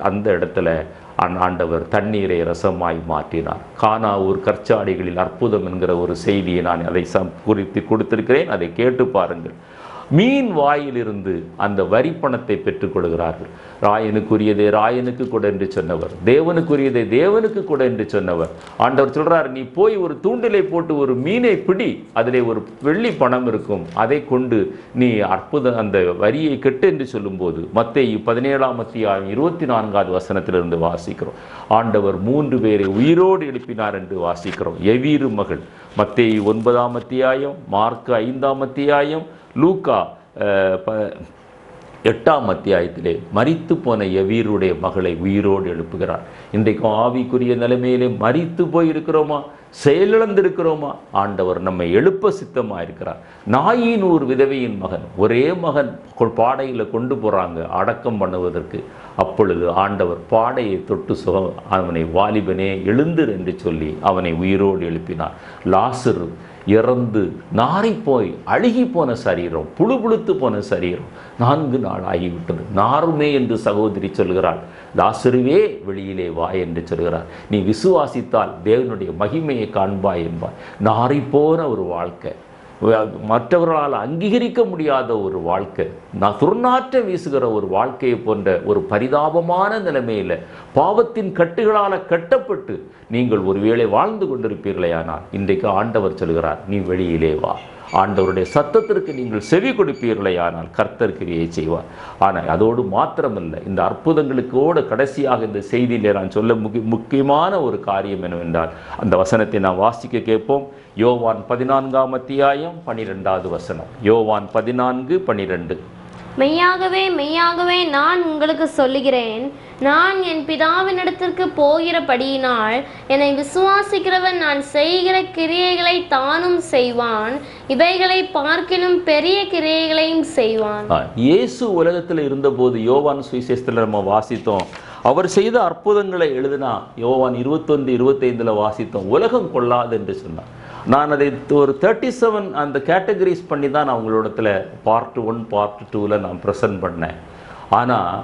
அந்த இடத்துல ஆண்டவர் தண்ணீரை ரசமாய் மாற்றினார். கானாவூர் கற்சாடிகளில் அற்புதம் என்கிற ஒரு செய்தியை நான் அதை குறித்து கொடுத்திருக்கிறேன், அதை கேட்டு பாருங்கள். மீன் வாயிலிருந்து அந்த வரி பணத்தை பெற்றுக் கொள்கிறார்கள். ராயனுக்குரியதை ராயனுக்கு கொடு என்று சொன்னவர், தேவனுக்குரியதை தேவனுக்கு கொடு என்று சொன்னவர். ஆண்டவர் சொல்றார், நீ போய் ஒரு தூண்டிலை போட்டு ஒரு மீனை பிடி, அதிலே ஒரு வெள்ளி பணம் இருக்கும், அதை கொண்டு நீ அந்த வரியை கெட்டு என்று சொல்லும்போது மத்தேயு 17ஆம் அத்தியாயம் 24வது வசனத்திலிருந்து வாசிக்கிறோம். ஆண்டவர் 3 பேரை உயிரோடு எழுப்பினார் என்று வாசிக்கிறோம். எவீரு மகள் மத்தேயு 9ஆம் அத்தியாயம், மார்க்கு 5ஆம் அத்தியாயம், லூக்கா 8ஆம் அத்தியாயத்திலே மரித்து போன எவீருடைய மகளை உயிரோடு எழுப்புகிறார். இன்றைக்கும் ஆவிக்குரிய நிலைமையிலே மரித்து போயிருக்கிறோமா? செயலிழந்திருக்கிறோமா? ஆண்டவர் நம்மை எழுப்ப சித்தமாக இருக்கிறார். நாயினூர் விதவையின் மகன், ஒரே மகன் பாடையில் கொண்டு போகிறாங்க அடக்கம் பண்ணுவதற்கு. அப்பொழுது ஆண்டவர் பாடையை தொட்டு அவனை வாலிபனே எழுந்திரு என்று சொல்லி அவனை உயிரோடு எழுப்பினார். லாசரு இறந்து நாரி போய் அழுகி போன சரீரம், புழுபுழுத்து போன சரீரம் 4 நாள் ஆகிவிட்டது. நாருமே என்று சகோதரி சொல்கிறாள், லாசருவே வெளியிலே வா என்று சொல்கிறார். நீ விசுவாசித்தால் தேவனுடைய மகிமையை காண்பாய் என்பார். நாரி போன ஒரு வாழ்க்கை, மற்றவர்களால் அங்கீகரிக்க முடியாத ஒரு வாழ்க்கை, துர்நாற்றம் வீசுகிற ஒரு வாழ்க்கையை போன்ற ஒரு பரிதாபமான நிலைமையில் பாவத்தின் கட்டுகளால் கட்டப்பட்டு நீங்கள் ஒருவேளை வாழ்ந்து கொண்டிருப்பீர்களே, ஆனால் இன்றைக்கு ஆண்டவர் சொல்கிறார், நீ வெளியிலே வா. ஆண்டவருடைய சத்தத்திற்கு நீங்கள் செவி கொடுப்பீர்களே, ஆனால் கர்த்தர் கிரியை செய்வார். ஆனால் அதோடு மாத்திரமல்ல, இந்த அற்புதங்களுக்கோடு கடைசியாக இந்த செய்தியிலே நான் சொல்ல முக்கியமான ஒரு காரியம் என்னவென்றால், அந்த வசனத்தை நான் வாசிக்க கேட்போம். யோவான் 14ஆம் அத்தியாயம் 12வது வசனம். யோவான் 14:12.
மெய்யாகவே மெய்யாகவே நான் உங்களுக்கு சொல்லுகிறேன், நான் என் பிதாவினிடத்திற்கு போகிறபடியினால் என்னை விசுவாசிக்கிறவன் நான் செய்கிற கிரியைகளை தானும் செய்வான், இவைகளை பார்க்கிலும் பெரிய கிரியைகளையும் செய்வான்.
இயேசு உலகத்தில் இருந்தபோது யோவான் சுவிசேஷத்தில் நம்ம வாசித்தோம், அவர் செய்த அற்புதங்களை எழுதினா யோவான் 21:25 வாசித்தோம், உலகம் கொள்ளாது என்று சொன்னார். நான் அதை ஒரு 37 அந்த கேட்டகரிஸ் பண்ணி தான் நான் உங்களிடத்தில் பார்ட் 1 பார்ட் 2ல் நான் ப்ரெசன்ட் பண்ணேன். ஆனால்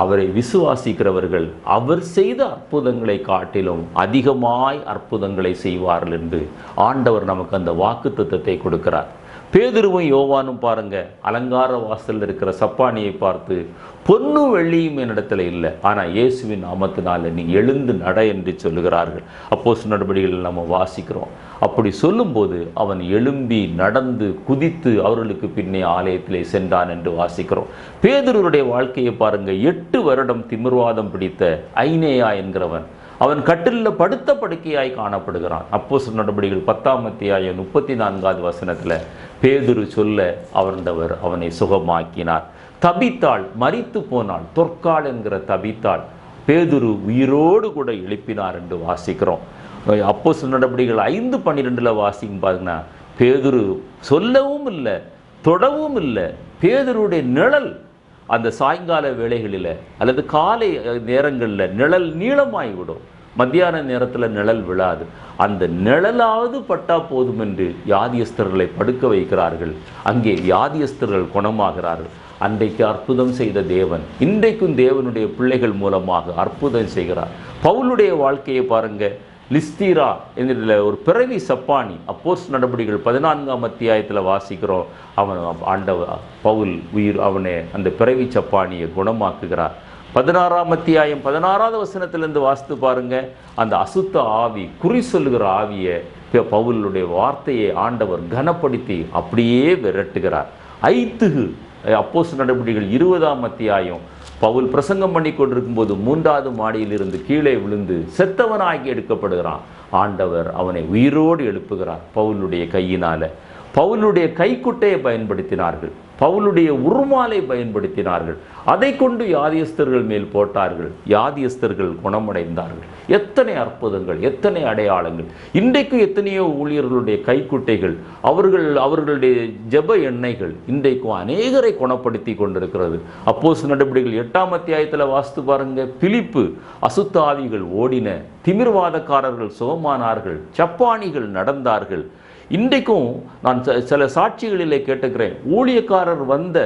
அவரை விசுவாசிக்கிறவர்கள் அவர் செய்த அற்புதங்களை காட்டிலும் அதிகமாய் அற்புதங்களை செய்வார்கள் என்று ஆண்டவர் நமக்கு அந்த வாக்குத்தத்தத்தை கொடுக்கிறார். பேதுருவும் யோவானும் பாருங்க, அலங்கார வாசலில் இருக்கிற சப்பானியை பார்த்து, பொன்னும் வெள்ளியும் என்னிடத்துல இல்லை, ஆனால் இயேசுவின் நாமத்தினால நீ எழுந்து நட என்று சொல்லுகிறார்கள். அப்போஸ்தலர் நடபடிகளில் நம்ம வாசிக்கிறோம். அப்படி சொல்லும்போது அவன் எழும்பி நடந்து குதித்து அவர்களுக்கு பின்னே ஆலயத்திலே சென்றான் என்று வாசிக்கிறோம். பேதுருடைய வாழ்க்கையை பாருங்க. 8 வருடம் திமிர்வாதம் பிடித்த ஐனேயா என்கிறவன் அவன் கட்டிலில் படுத்த படுக்கையாய் காணப்படுகிறான். அப்போஸ்தலர் நடபடிகள் 10ஆம் அத்தியாயம் 34வது வசனத்தில் பேதுரு சொல்ல அவனை சுகமாக்கினார். தபித்தாள் மரித்து போனாள். தொற்காள் என்கிற தபித்தாள் பேதுரு உயிரோடு கூட எழுப்பினார் என்று வாசிக்கிறோம். அப்போஸ்தலர் நடபடிகள் 5:12 வாசிக்கும் பாருங்கன்னா, பேதுரு சொல்லவும் இல்லை, தொடவும் இல்லை. பேதுருடைய நிழல் அந்த சாயங்கால வேளைகளில் அல்லது காலை நேரங்களில் நிழல் நீளமாகிவிடும். மத்தியான நேரத்தில் நிழல் விழாது. அந்த நிழலாவது பட்டா போதும் என்று வியாதியஸ்தர்களை படுக்க வைக்கிறார்கள். அங்கே வியாதியஸ்தர்கள் குணமாகிறார்கள். அன்றைக்கு அற்புதம் செய்த தேவன் இன்றைக்கும் தேவனுடைய பிள்ளைகள் மூலமாக அற்புதம் செய்கிறார். பவுலுடைய வாழ்க்கையை பாருங்க. லிஸ்தீரா என்கிற ஒரு பிறவி சப்பானி அப்போஸ்தலர் நடபடிகள் 14ஆம் அத்தியாயத்தில் வாசிக்கிறோம். பவுல் அவனை அந்த பிறவி சப்பானியை குணமாக்குகிறார். 16ஆம் அத்தியாயம் 16வது வசனத்திலிருந்து வாசித்து பாருங்க. அந்த அசுத்த ஆவி, குறி சொல்லுகிற ஆவியை பவுலுடைய வார்த்தையை ஆண்டவர் கனப்படுத்தி அப்படியே விரட்டுகிறார். ஐத்துகு அப்போஸ்தலர் நடபடிகள் 20ஆம் அத்தியாயம் பவுல் பிரசங்கம் பண்ணி கொண்டிருக்கும் போது 3வது மாடியிலிருந்து கீழே விழுந்து செத்தவனாகி எடுக்கப்படுகிறான். ஆண்டவர் அவனை உயிரோடு எழுப்புகிறார் பவுலுடைய கையினால. பவுலுடைய கைக்குட்டையை பயன்படுத்தினார்கள், பவுலுடைய உருமாலை பயன்படுத்தினார்கள். அதை கொண்டு யாதியஸ்தர்கள் மேல் போட்டார்கள். யாதியஸ்தர்கள் குணமடைந்தார்கள். எத்தனை அற்புதங்கள், எத்தனை அடையாளங்கள்! இன்றைக்கும் எத்தனையோ ஊழியர்களுடைய கைக்குட்டைகள், அவர்களுடைய ஜெப எண்ணெய்கள் இன்றைக்கும் அநேகரை குணப்படுத்தி கொண்டிருக்கிறது. அப்போஸ்தலர் நடபடிகள் 8ஆம் அத்தியாயத்தில் வாசித்து பாருங்க. பிலிப்பு அசுத்த ஆவிகள் ஓடின, திமிர்வாதக்காரர்கள் சுகமானார்கள், சப்பானிகள் நடந்தார்கள். இன்றைக்கும் நான் சில சாட்சிகளிலே கேட்டுக்கிறேன். ஊழியக்காரர் வந்த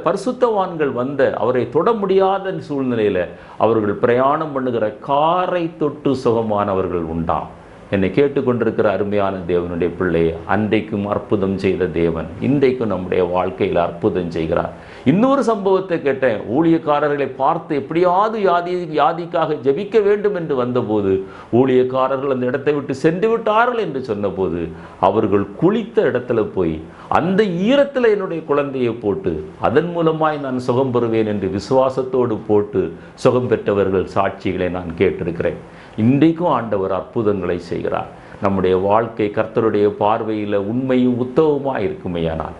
பரிசுத்தவான்கள் வந்த அவரை தொட முடியாத சூழ்நிலையில் அவர்கள் பிரயாணம் பண்ணுகிற காரை தொட்டு சுகமானவர்கள் உண்டாம். என்னை கேட்டுக்கொண்டிருக்கிற அருமையான தேவனுடைய பிள்ளையை, அன்றைக்கும் அற்புதம் செய்த தேவன் இன்றைக்கும் நம்முடைய வாழ்க்கையில் அற்புதம் செய்கிறார். இன்னொரு சம்பவத்தை கேட்டேன். ஊழியக்காரர்களை பார்த்து எப்படியாவது யாதிக்காக ஜெபிக்க வேண்டும் என்று வந்தபோது ஊழியக்காரர்கள் அந்த இடத்தை விட்டு சென்று விட்டார்கள் என்று சொன்னபோது அவர்கள் குளித்த இடத்துல போய் அந்த ஈரத்தில் என்னுடைய குழந்தையை போட்டு அதன் மூலமாய் நான் சுகம் பெறுவேன் என்று விசுவாசத்தோடு போட்டு சுகம் பெற்றவர்கள் சாட்சிகளை நான் கேட்டிருக்கிறேன். இன்றைக்கும் ஆண்டவர் அற்புதங்களை செய்கிறார். நம்முடைய வாழ்க்கை கர்த்தருடைய பார்வையில் உண்மையும் உத்தவமாக இருக்குமேயானால்,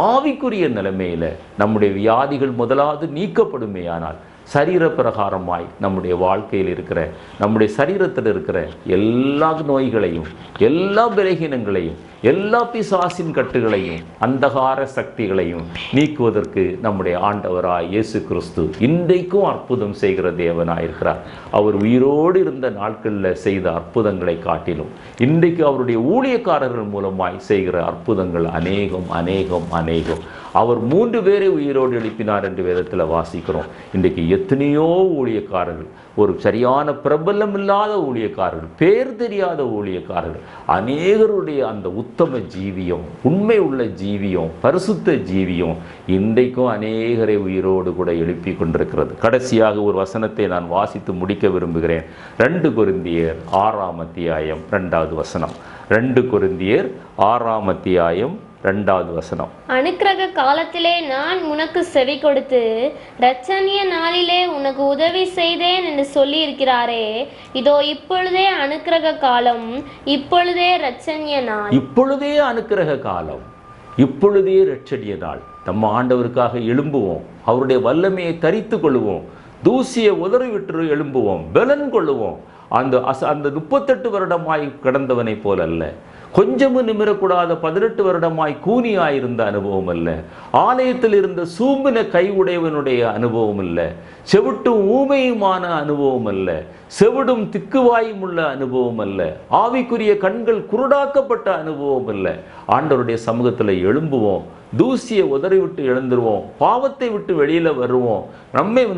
ஆவிக்குரிய நிலைமையில் நம்முடைய வியாதிகள் முதலாவது நீக்கப்படுமேயானால், சரீர பிரகாரமாய் நம்முடைய வாழ்க்கையில் இருக்கிற நம்முடைய சரீரத்தில் இருக்கிற எல்லா நோய்களையும், எல்லா பலகீனங்களையும், எல்லா பிசாசின் கட்டுகளையும், அந்தகார சக்திகளையும் நீக்குவதற்கு நம்முடைய ஆண்டவராய் இயேசு கிறிஸ்து இன்றைக்கும் அற்புதம் செய்கிற தேவனாயிருக்கிறார். அவர் உயிரோடு இருந்த நாட்களில் செய்த அற்புதங்களை காட்டிலும் இன்றைக்கு அவருடைய ஊழியக்காரர்கள் மூலமாய் செய்கிற அற்புதங்கள் அநேகம் அநேகம் அநேகம். அவர் 3 பேரை உயிரோடு எழுப்பினார் என்று வேதத்தில் வாசிக்கிறோம். இன்றைக்கு எத்தனையோ ஊழியக்காரர்கள், ஒரு சரியான பிரபலம் இல்லாத ஊழியக்காரர்கள், பேர் தெரியாத ஊழியக்காரர்கள், அநேகருடைய அந்த உத்தம ஜீவியம், உண்மை உள்ள ஜீவியம், பரிசுத்த ஜீவியம் இன்றைக்கும் அநேகரை உயிரோடு கூட எழுப்பி கொண்டிருக்கிறது. கடைசியாக ஒரு வசனத்தை நான் வாசித்து முடிக்க விரும்புகிறேன். 2 கொரிந்தியர் 6ஆம் அத்தியாயம் 2வது வசனம். 2 கொரிந்தியர் 6ஆம் அத்தியாயம் 2வது வசனம்.
அனுக்கிரக காலத்திலே நான் உனக்கு செவி கொடுத்து இரட்சணிய நாளிலே உனக்கு உதவி செய்தேன் என்று சொல்லி இருக்கிறாரே, இதோ இப்பொழுதே அனுக்கிரக காலம், இப்பொழுதே இரட்சணிய நாள். இப்பொழுதே
அனுக்கிரக காலம், இப்பொழுதே இரட்சணிய நாள். நம்ம ஆண்டவருக்காக எழும்புவோம், அவருடைய வல்லமையை தரித்து கொள்ளுவோம், தூசியை உதறிவிட்டு எழும்புவோம், பலன் கொள்ளுவோம். அந்த 38 வருடமாய் கடந்தவனை போல் அல்ல, கொஞ்சமும் நிமிரக்கூடாத 18 வருடமாய் கூனியாயிருந்த அனுபவம் அல்ல, ஆலயத்தில் இருந்த சூம்பின கை உடையவனுடைய அனுபவம் அல்ல, செவிட்டும் ஊமையுமான அனுபவம் அல்ல, செவிடும் திக்குவாயும் உள்ள அனுபவம் அல்ல, ஆவிக்குரிய கண்கள் குருடாக்கப்பட்ட அனுபவம் அல்ல. ஆண்டவருடைய சமூகத்தில் எழும்புவோம், தூசியை உதறிவிட்டு எழுந்துருவோம், பாவத்தை விட்டு வெளியில வருவோம்,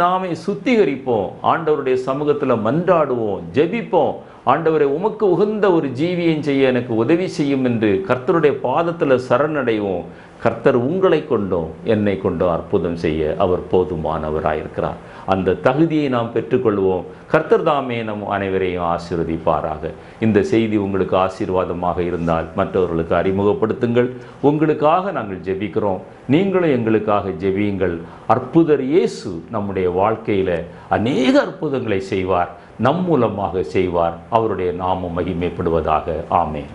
நாமே சுத்திகரிப்போம், ஆண்டவருடைய சமூகத்தில் மன்றாடுவோம், ஜெபிப்போம். ஆண்டவரை உமக்கு உகந்த ஒரு ஜீவியம் செய்ய எனக்கு உதவி செய்யும் என்று கர்த்தருடைய பாதத்தில் சரணடைவோம். கர்த்தர் உங்களை கொண்டும் என்னை கொண்டும் அற்புதம் செய்ய அவர் போதுமானவராயிருக்கிறார். அந்த தகுதியை நாம் பெற்றுக்கொள்வோம். கர்த்தர் தாமே நம் அனைவரையும் ஆசீர்வதிப்பாராக. இந்த செய்தி உங்களுக்கு ஆசீர்வாதமாக இருந்தால் மற்றவர்களுக்கு அறிமுகப்படுத்துங்கள். உங்களுக்காக நாங்கள் ஜெபிக்கிறோம், நீங்களும் எங்களுக்காக ஜெபியுங்கள். அற்புதர் இயேசு நம்முடைய வாழ்க்கையில் அநேக அற்புதங்களை செய்வார், நம் மூலமாக செய்வார். அவருடைய நாமம் மகிமைப்படுவதாக. ஆமென்.